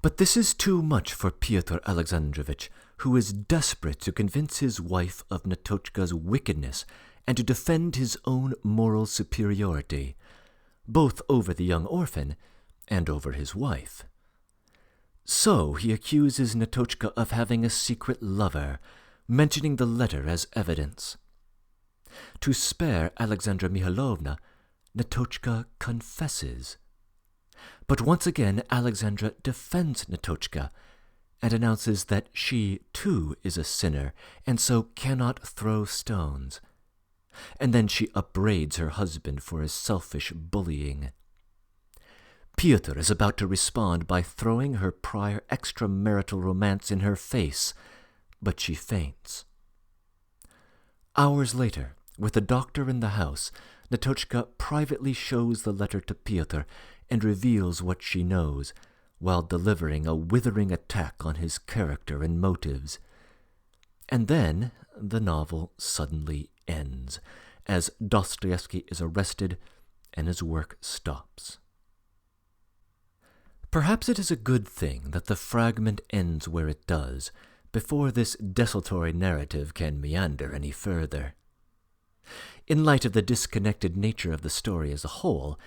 But this is too much for Pyotr Alexandrovich, who is desperate to convince his wife of Netochka's wickedness and to defend his own moral superiority, both over the young orphan and over his wife. So he accuses Netochka of having a secret lover, mentioning the letter as evidence. To spare Alexandra Mikhailovna, Netochka confesses. But once again Alexandra defends Netochka and announces that she, too, is a sinner and so cannot throw stones. And then she upbraids her husband for his selfish bullying. Pyotr is about to respond by throwing her prior extramarital romance in her face, but she faints. Hours later, with the doctor in the house, Netochka privately shows the letter to Pyotr and reveals what she knows, while delivering a withering attack on his character and motives. And then the novel suddenly ends, as Dostoevsky is arrested and his work stops. Perhaps it is a good thing that the fragment ends where it does, before this desultory narrative can meander any further. In light of the disconnected nature of the story as a whole,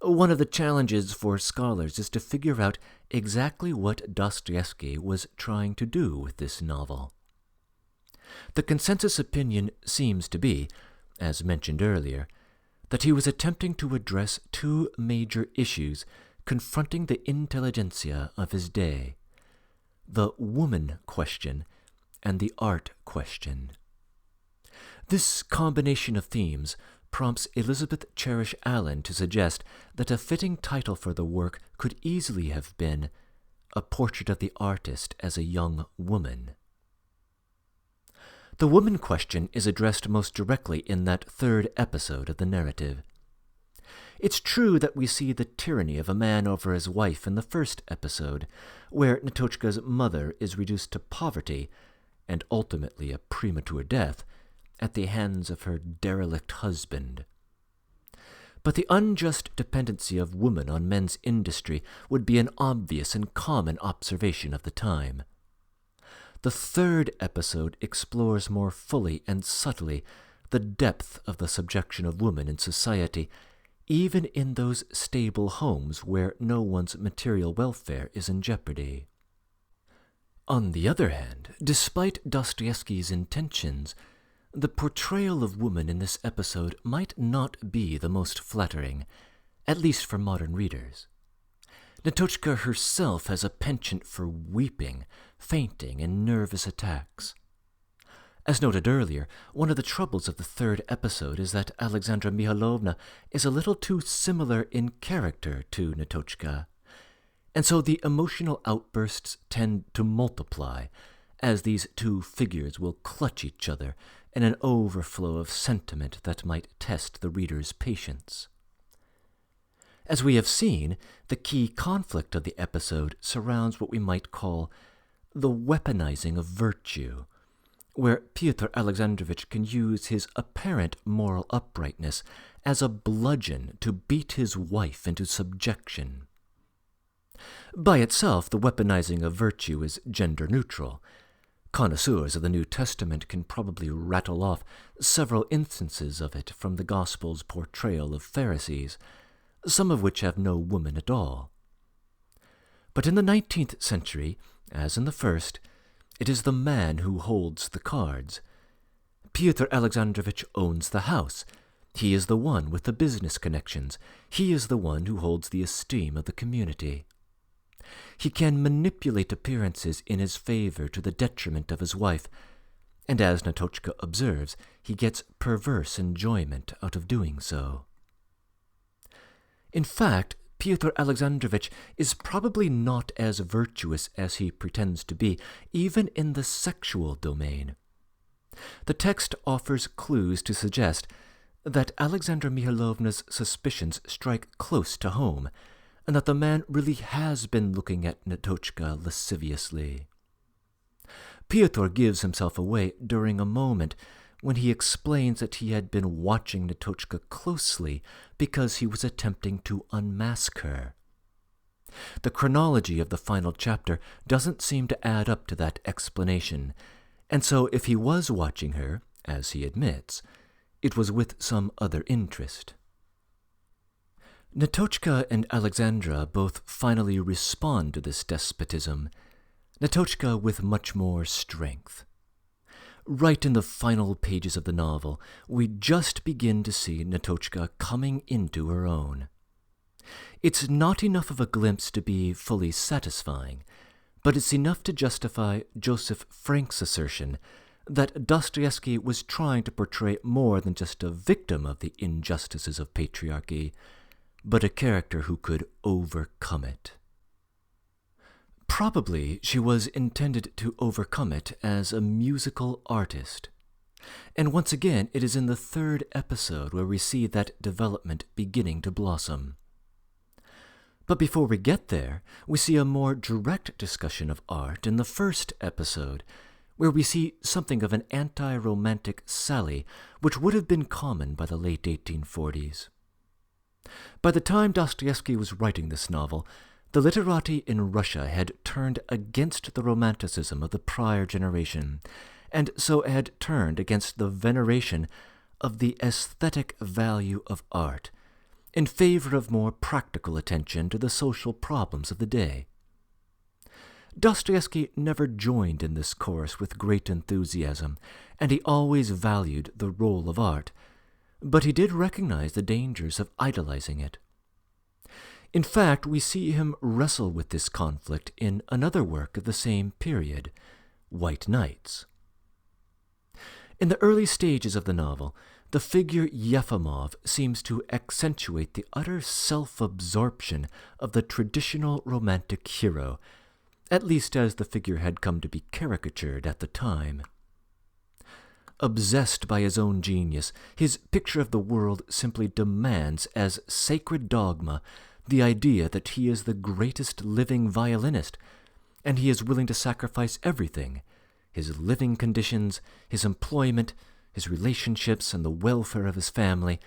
one of the challenges for scholars is to figure out exactly what Dostoevsky was trying to do with this novel. The consensus opinion seems to be, as mentioned earlier, that he was attempting to address two major issues confronting the intelligentsia of his day: the woman question and the art question. This combination of themes prompts Elizabeth Cherish Allen to suggest that a fitting title for the work could easily have been A Portrait of the Artist as a Young Woman. The woman question is addressed most directly in that third episode of the narrative. It's true that we see the tyranny of a man over his wife in the first episode, where Netochka's mother is reduced to poverty, and ultimately a premature death, at the hands of her derelict husband. But the unjust dependency of women on men's industry would be an obvious and common observation of the time. The third episode explores more fully and subtly the depth of the subjection of women in society, even in those stable homes where no one's material welfare is in jeopardy. On the other hand, despite Dostoevsky's intentions, the portrayal of woman in this episode might not be the most flattering, at least for modern readers. Netochka herself has a penchant for weeping, fainting, and nervous attacks. As noted earlier, one of the troubles of the third episode is that Alexandra Mikhailovna is a little too similar in character to Netochka, and so the emotional outbursts tend to multiply, as these two figures will clutch each other in an overflow of sentiment that might test the reader's patience. As we have seen, the key conflict of the episode surrounds what we might call the weaponizing of virtue, where Pyotr Alexandrovich can use his apparent moral uprightness as a bludgeon to beat his wife into subjection. By itself, the weaponizing of virtue is gender-neutral. Connoisseurs of the New Testament can probably rattle off several instances of it from the Gospel's portrayal of Pharisees, some of which have no woman at all. But in the 19th century, as in the first, it is the man who holds the cards. Pyotr Alexandrovich owns the house. He is the one with the business connections. He is the one who holds the esteem of the community. He can manipulate appearances in his favor to the detriment of his wife, and as Netochka observes, he gets perverse enjoyment out of doing so. In fact, Pyotr Alexandrovich is probably not as virtuous as he pretends to be, even in the sexual domain. The text offers clues to suggest that Alexandra Mihailovna's suspicions strike close to home, and that the man really has been looking at Netochka lasciviously. Fyodor gives himself away during a moment when he explains that he had been watching Netochka closely because he was attempting to unmask her. The chronology of the final chapter doesn't seem to add up to that explanation, and so if he was watching her, as he admits, it was with some other interest. Netochka and Alexandra both finally respond to this despotism, Netochka with much more strength. Right in the final pages of the novel, we just begin to see Netochka coming into her own. It's not enough of a glimpse to be fully satisfying, but it's enough to justify Joseph Frank's assertion that Dostoevsky was trying to portray more than just a victim of the injustices of patriarchy, but a character who could overcome it. Probably she was intended to overcome it as a musical artist. And once again, it is in the third episode where we see that development beginning to blossom. But before we get there, we see a more direct discussion of art in the first episode, where we see something of an anti-romantic sally which would have been common by the late 1840s. By the time Dostoevsky was writing this novel, the literati in Russia had turned against the romanticism of the prior generation, and so had turned against the veneration of the aesthetic value of art, in favor of more practical attention to the social problems of the day. Dostoevsky never joined in this chorus with great enthusiasm, and he always valued the role of art, but he did recognize the dangers of idolizing it. In fact, we see him wrestle with this conflict in another work of the same period, White Nights. In the early stages of the novel, the figure Yefimov seems to accentuate the utter self-absorption of the traditional romantic hero, at least as the figure had come to be caricatured at the time. Obsessed by his own genius, his picture of the world simply demands as sacred dogma the idea that he is the greatest living violinist, and he is willing to sacrifice everything, his living conditions, his employment, his relationships, and the welfare of his family,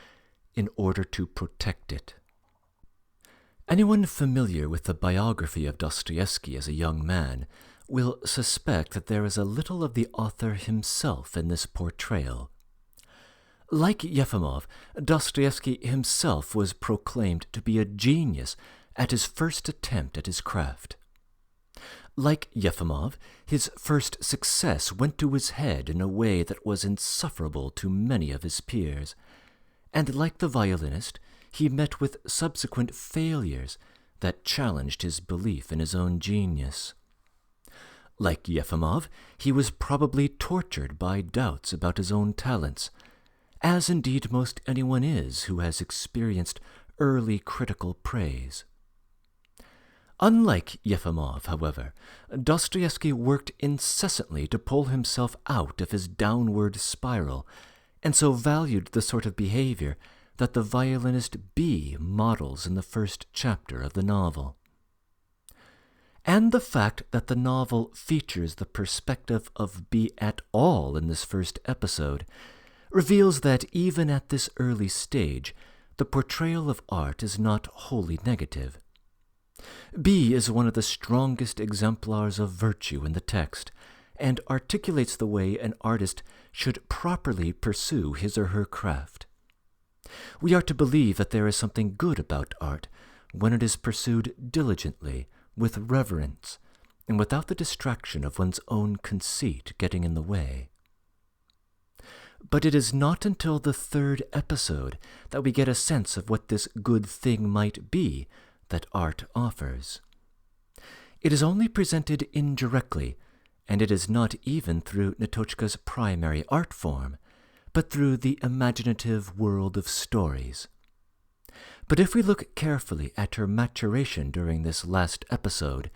in order to protect it. Anyone familiar with the biography of Dostoevsky as a young man will suspect that there is a little of the author himself in this portrayal. Like Yefimov, Dostoevsky himself was proclaimed to be a genius at his first attempt at his craft. Like Yefimov, his first success went to his head in a way that was insufferable to many of his peers, and like the violinist, he met with subsequent failures that challenged his belief in his own genius. Like Yefimov, he was probably tortured by doubts about his own talents, as indeed most anyone is who has experienced early critical praise. Unlike Yefimov, however, Dostoevsky worked incessantly to pull himself out of his downward spiral, and so valued the sort of behavior that the violinist B models in the first chapter of the novel. And the fact that the novel features the perspective of B at all in this first episode reveals that even at this early stage, the portrayal of art is not wholly negative. B is one of the strongest exemplars of virtue in the text, and articulates the way an artist should properly pursue his or her craft. We are to believe that there is something good about art when it is pursued diligently, with reverence, and without the distraction of one's own conceit getting in the way. But it is not until the third episode that we get a sense of what this good thing might be that art offers. It is only presented indirectly, and it is not even through Netochka's primary art form, but through the imaginative world of stories. But if we look carefully at her maturation during this last episode,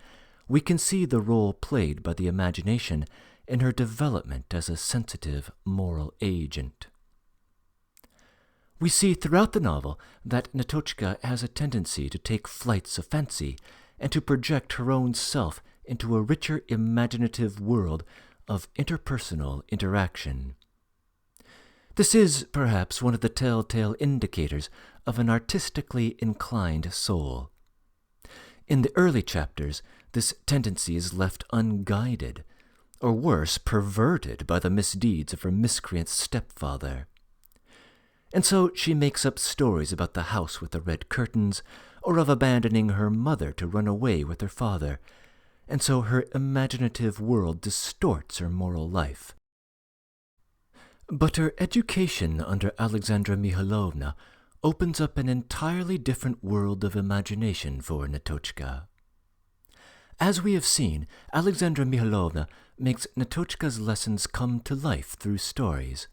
we can see the role played by the imagination in her development as a sensitive moral agent. We see throughout the novel that Netochka has a tendency to take flights of fancy and to project her own self into a richer imaginative world of interpersonal interaction. This is, perhaps, one of the telltale indicators of an artistically inclined soul. In the early chapters, this tendency is left unguided, or worse, perverted by the misdeeds of her miscreant stepfather. And so she makes up stories about the house with the red curtains, or of abandoning her mother to run away with her father, and so her imaginative world distorts her moral life. But her education under Alexandra Mikhailovna opens up an entirely different world of imagination for Netochka. As we have seen, Alexandra Mikhailovna makes Netochka's lessons come to life through stories.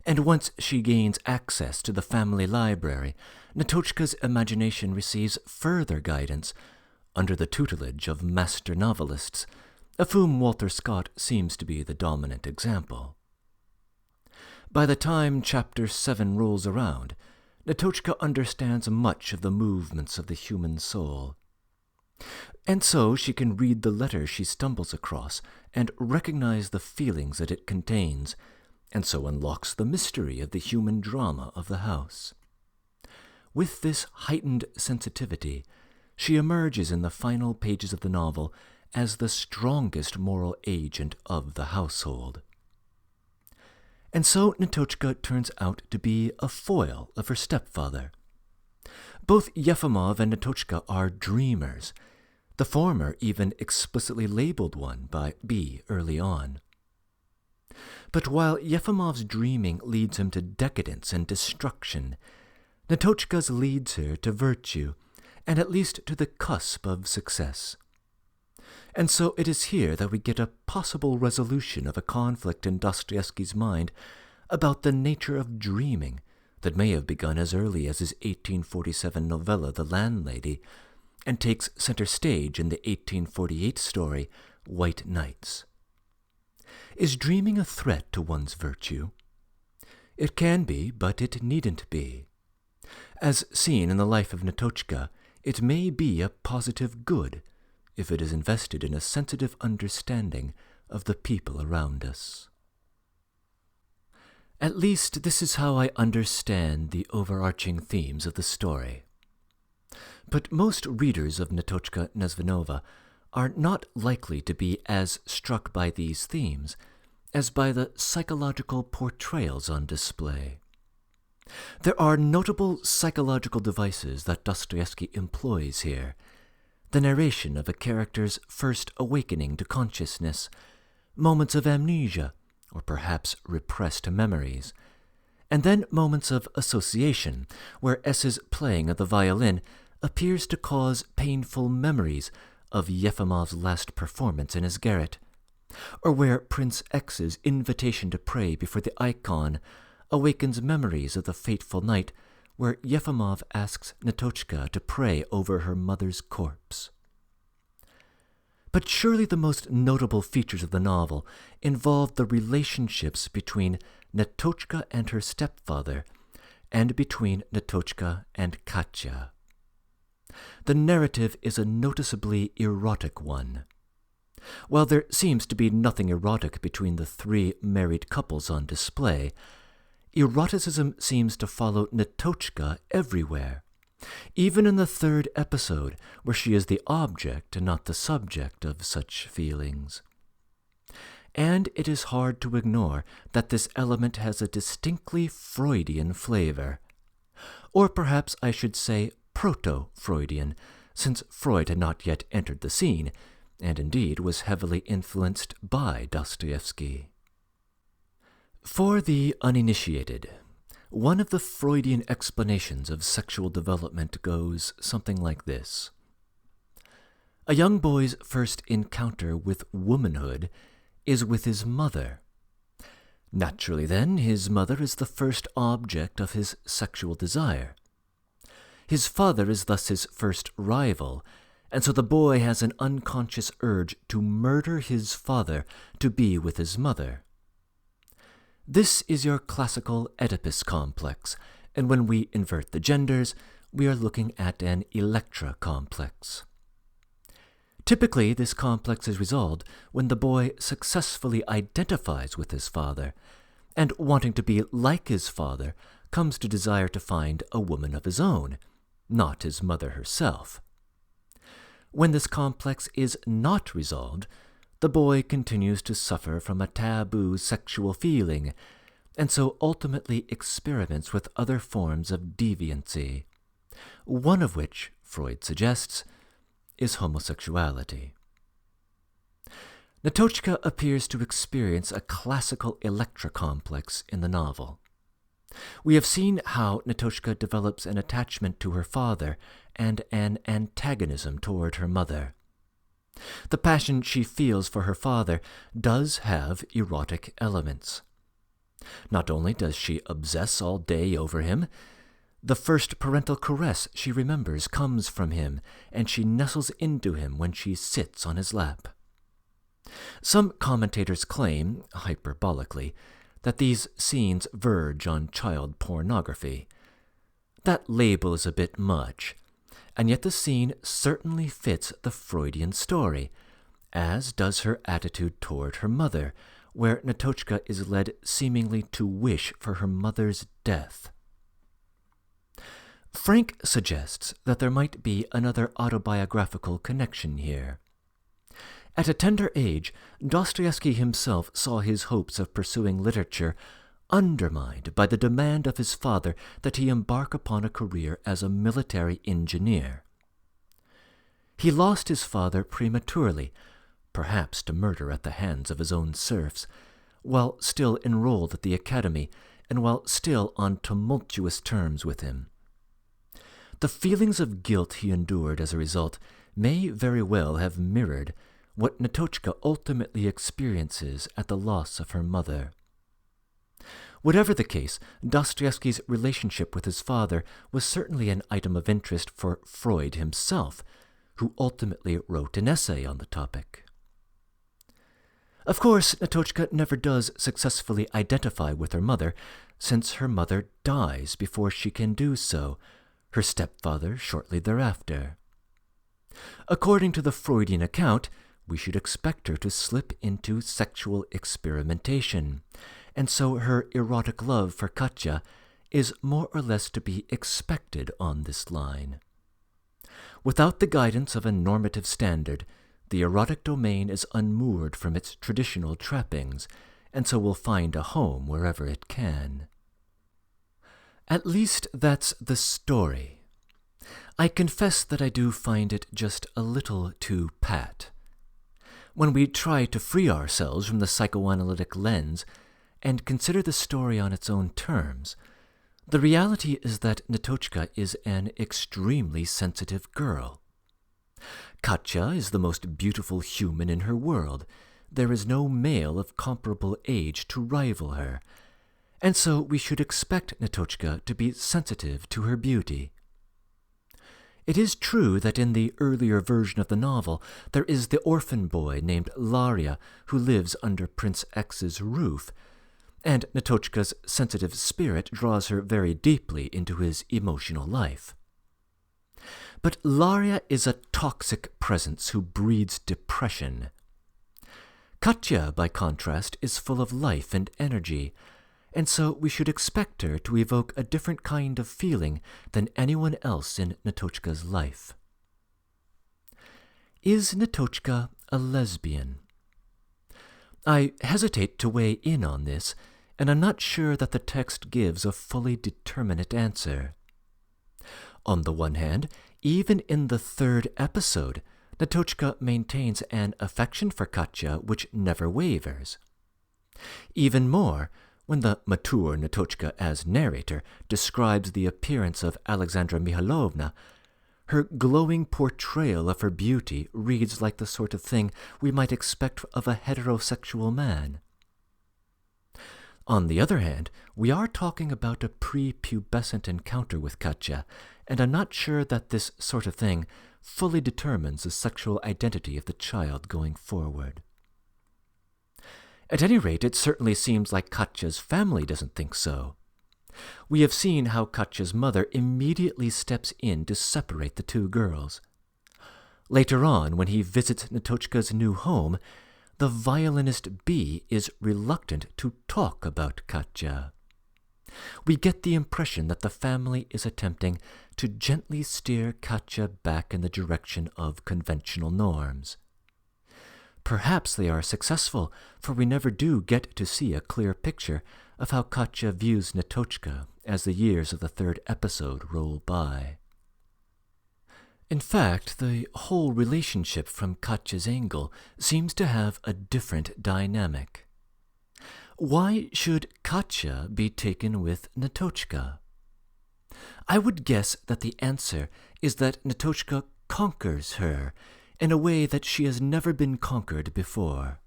And once she gains access to the family library, Netochka's imagination receives further guidance under the tutelage of master novelists, of whom Walter Scott seems to be the dominant example. By the time Chapter 7 rolls around, Netochka understands much of the movements of the human soul. And so she can read the letter she stumbles across and recognize the feelings that it contains, and so unlocks the mystery of the human drama of the house. With this heightened sensitivity, she emerges in the final pages of the novel as the strongest moral agent of the household. And so Netochka turns out to be a foil of her stepfather. Both Yefimov and Netochka are dreamers, the former even explicitly labeled one by B early on. But while Yefimov's dreaming leads him to decadence and destruction, Netochka's leads her to virtue, and at least to the cusp of success. And so it is here that we get a possible resolution of a conflict in Dostoevsky's mind about the nature of dreaming that may have begun as early as his 1847 novella The Landlady, and takes center stage in the 1848 story White Nights. Is dreaming a threat to one's virtue? It can be, but it needn't be. As seen in the life of Netochka, it may be a positive good, if it is invested in a sensitive understanding of the people around us. At least this is how I understand the overarching themes of the story. But most readers of Netochka Nezvanova are not likely to be as struck by these themes as by the psychological portrayals on display. There are notable psychological devices that Dostoevsky employs here: the narration of a character's first awakening to consciousness, moments of amnesia, or perhaps repressed memories, and then moments of association, where S's playing of the violin appears to cause painful memories of Yefimov's last performance in his garret, or where Prince X's invitation to pray before the icon awakens memories of the fateful night where Yefimov asks Netochka to pray over her mother's corpse. But surely the most notable features of the novel involve the relationships between Netochka and her stepfather, and between Netochka and Katya. The narrative is a noticeably erotic one. While there seems to be nothing erotic between the three married couples on display, eroticism seems to follow Netochka everywhere, even in the third episode, where she is the object and not the subject of such feelings. And it is hard to ignore that this element has a distinctly Freudian flavor. Or perhaps I should say proto-Freudian, since Freud had not yet entered the scene, and indeed was heavily influenced by Dostoevsky. For the uninitiated, one of the Freudian explanations of sexual development goes something like this. A young boy's first encounter with womanhood is with his mother. Naturally, then, his mother is the first object of his sexual desire. His father is thus his first rival, and so the boy has an unconscious urge to murder his father to be with his mother. This is your classical Oedipus complex, and when we invert the genders, we are looking at an Electra complex. Typically, this complex is resolved when the boy successfully identifies with his father, and wanting to be like his father comes to desire to find a woman of his own, not his mother herself. When this complex is not resolved, the boy continues to suffer from a taboo sexual feeling, and so ultimately experiments with other forms of deviancy, one of which, Freud suggests, is homosexuality. Netochka appears to experience a classical Electra complex in the novel. We have seen how Netochka develops an attachment to her father and an antagonism toward her mother. The passion she feels for her father does have erotic elements. Not only does she obsess all day over him, the first parental caress she remembers comes from him, and she nestles into him when she sits on his lap. Some commentators claim, hyperbolically, that these scenes verge on child pornography. That label is a bit much, and yet the scene certainly fits the Freudian story, as does her attitude toward her mother, where Netochka is led seemingly to wish for her mother's death. Frank suggests that there might be another autobiographical connection here. At a tender age, Dostoevsky himself saw his hopes of pursuing literature undermined by the demand of his father that he embark upon a career as a military engineer. He lost his father prematurely, perhaps to murder at the hands of his own serfs, while still enrolled at the academy and while still on tumultuous terms with him. The feelings of guilt he endured as a result may very well have mirrored what Netochka ultimately experiences at the loss of her mother. Whatever the case, Dostoevsky's relationship with his father was certainly an item of interest for Freud himself, who ultimately wrote an essay on the topic. Of course, Netochka never does successfully identify with her mother, since her mother dies before she can do so, her stepfather shortly thereafter. According to the Freudian account, we should expect her to slip into sexual experimentation, and so her erotic love for Katya is more or less to be expected on this line. Without the guidance of a normative standard, the erotic domain is unmoored from its traditional trappings, and so will find a home wherever it can. At least that's the story. I confess that I do find it just a little too pat. When we try to free ourselves from the psychoanalytic lens and consider the story on its own terms, the reality is that Netochka is an extremely sensitive girl. Katya is the most beautiful human in her world. There is no male of comparable age to rival her, and so we should expect Netochka to be sensitive to her beauty. It is true that in the earlier version of the novel there is the orphan boy named Laria who lives under Prince X's roof, and Netochka's sensitive spirit draws her very deeply into his emotional life. But Laria is a toxic presence who breeds depression. Katya, by contrast, is full of life and energy, and so we should expect her to evoke a different kind of feeling than anyone else in Netochka's life. Is Netochka a lesbian? I hesitate to weigh in on this, and I'm not sure that the text gives a fully determinate answer. On the one hand, even in the third episode, Netochka maintains an affection for Katya which never wavers. Even more, when the mature Netochka as narrator describes the appearance of Alexandra Mikhailovna, her glowing portrayal of her beauty reads like the sort of thing we might expect of a heterosexual man. On the other hand, we are talking about a prepubescent encounter with Katya, and I'm not sure that this sort of thing fully determines the sexual identity of the child going forward. At any rate, it certainly seems like Katya's family doesn't think so. We have seen how Katya's mother immediately steps in to separate the two girls. Later on, when he visits Netochka's new home, the violinist B is reluctant to talk about Katya. We get the impression that the family is attempting to gently steer Katya back in the direction of conventional norms. Perhaps they are successful, for we never do get to see a clear picture of how Katya views Netochka as the years of the third episode roll by. In fact, the whole relationship from Katya's angle seems to have a different dynamic. Why should Katya be taken with Netochka? I would guess that the answer is that Netochka conquers her in a way that she has never been conquered before.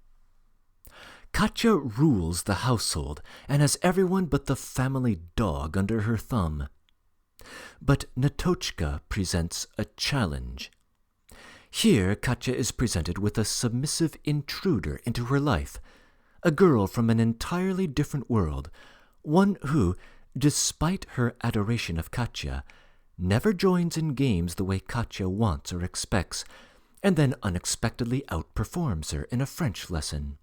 Katya rules the household and has everyone but the family dog under her thumb. But Netochka presents a challenge. Here, Katya is presented with a submissive intruder into her life, a girl from an entirely different world, one who, despite her adoration of Katya, never joins in games the way Katya wants or expects, and then unexpectedly outperforms her in a French lesson.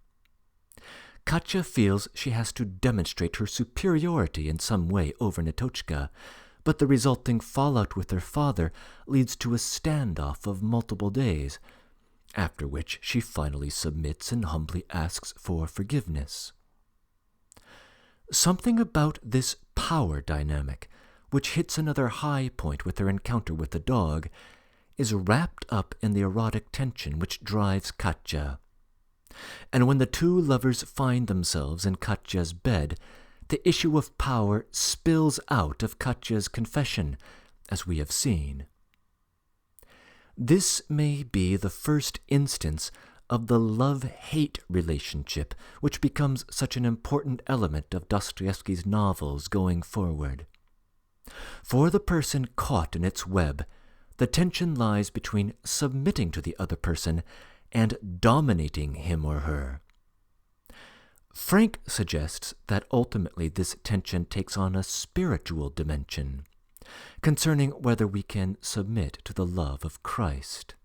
Katya feels she has to demonstrate her superiority in some way over Netochka, but the resulting fallout with her father leads to a standoff of multiple days, after which she finally submits and humbly asks for forgiveness. Something about this power dynamic, which hits another high point with her encounter with the dog, is wrapped up in the erotic tension which drives Katya. And when the two lovers find themselves in Katya's bed, the issue of power spills out of Katya's confession, as we have seen. This may be the first instance of the love-hate relationship which becomes such an important element of Dostoevsky's novels going forward. For the person caught in its web, the tension lies between submitting to the other person and dominating him or her. Frank suggests that ultimately this tension takes on a spiritual dimension, concerning whether we can submit to the love of Christ.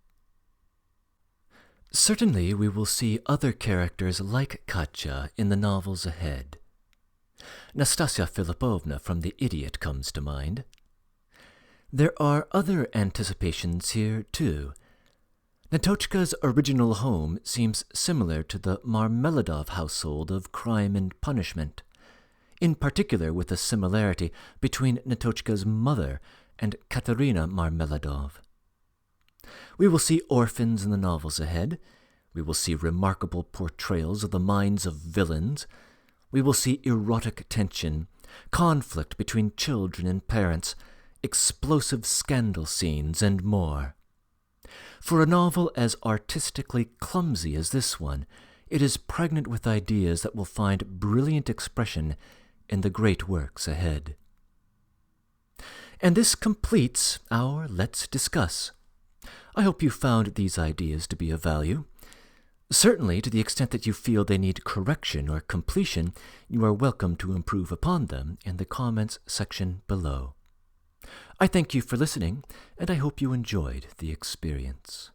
Certainly we will see other characters like Katya in the novels ahead. Nastasia Filipovna from The Idiot comes to mind. There are other anticipations here, too. Netochka's original home seems similar to the Marmeladov household of Crime and Punishment, in particular with a similarity between Netochka's mother and Katerina Marmeladov. We will see orphans in the novels ahead. We will see remarkable portrayals of the minds of villains. We will see erotic tension, conflict between children and parents, explosive scandal scenes, and more. For a novel as artistically clumsy as this one, it is pregnant with ideas that will find brilliant expression in the great works ahead. And this completes our Let's Discuss. I hope you found these ideas to be of value. Certainly, to the extent that you feel they need correction or completion, you are welcome to improve upon them in the comments section below. I thank you for listening, and I hope you enjoyed the experience.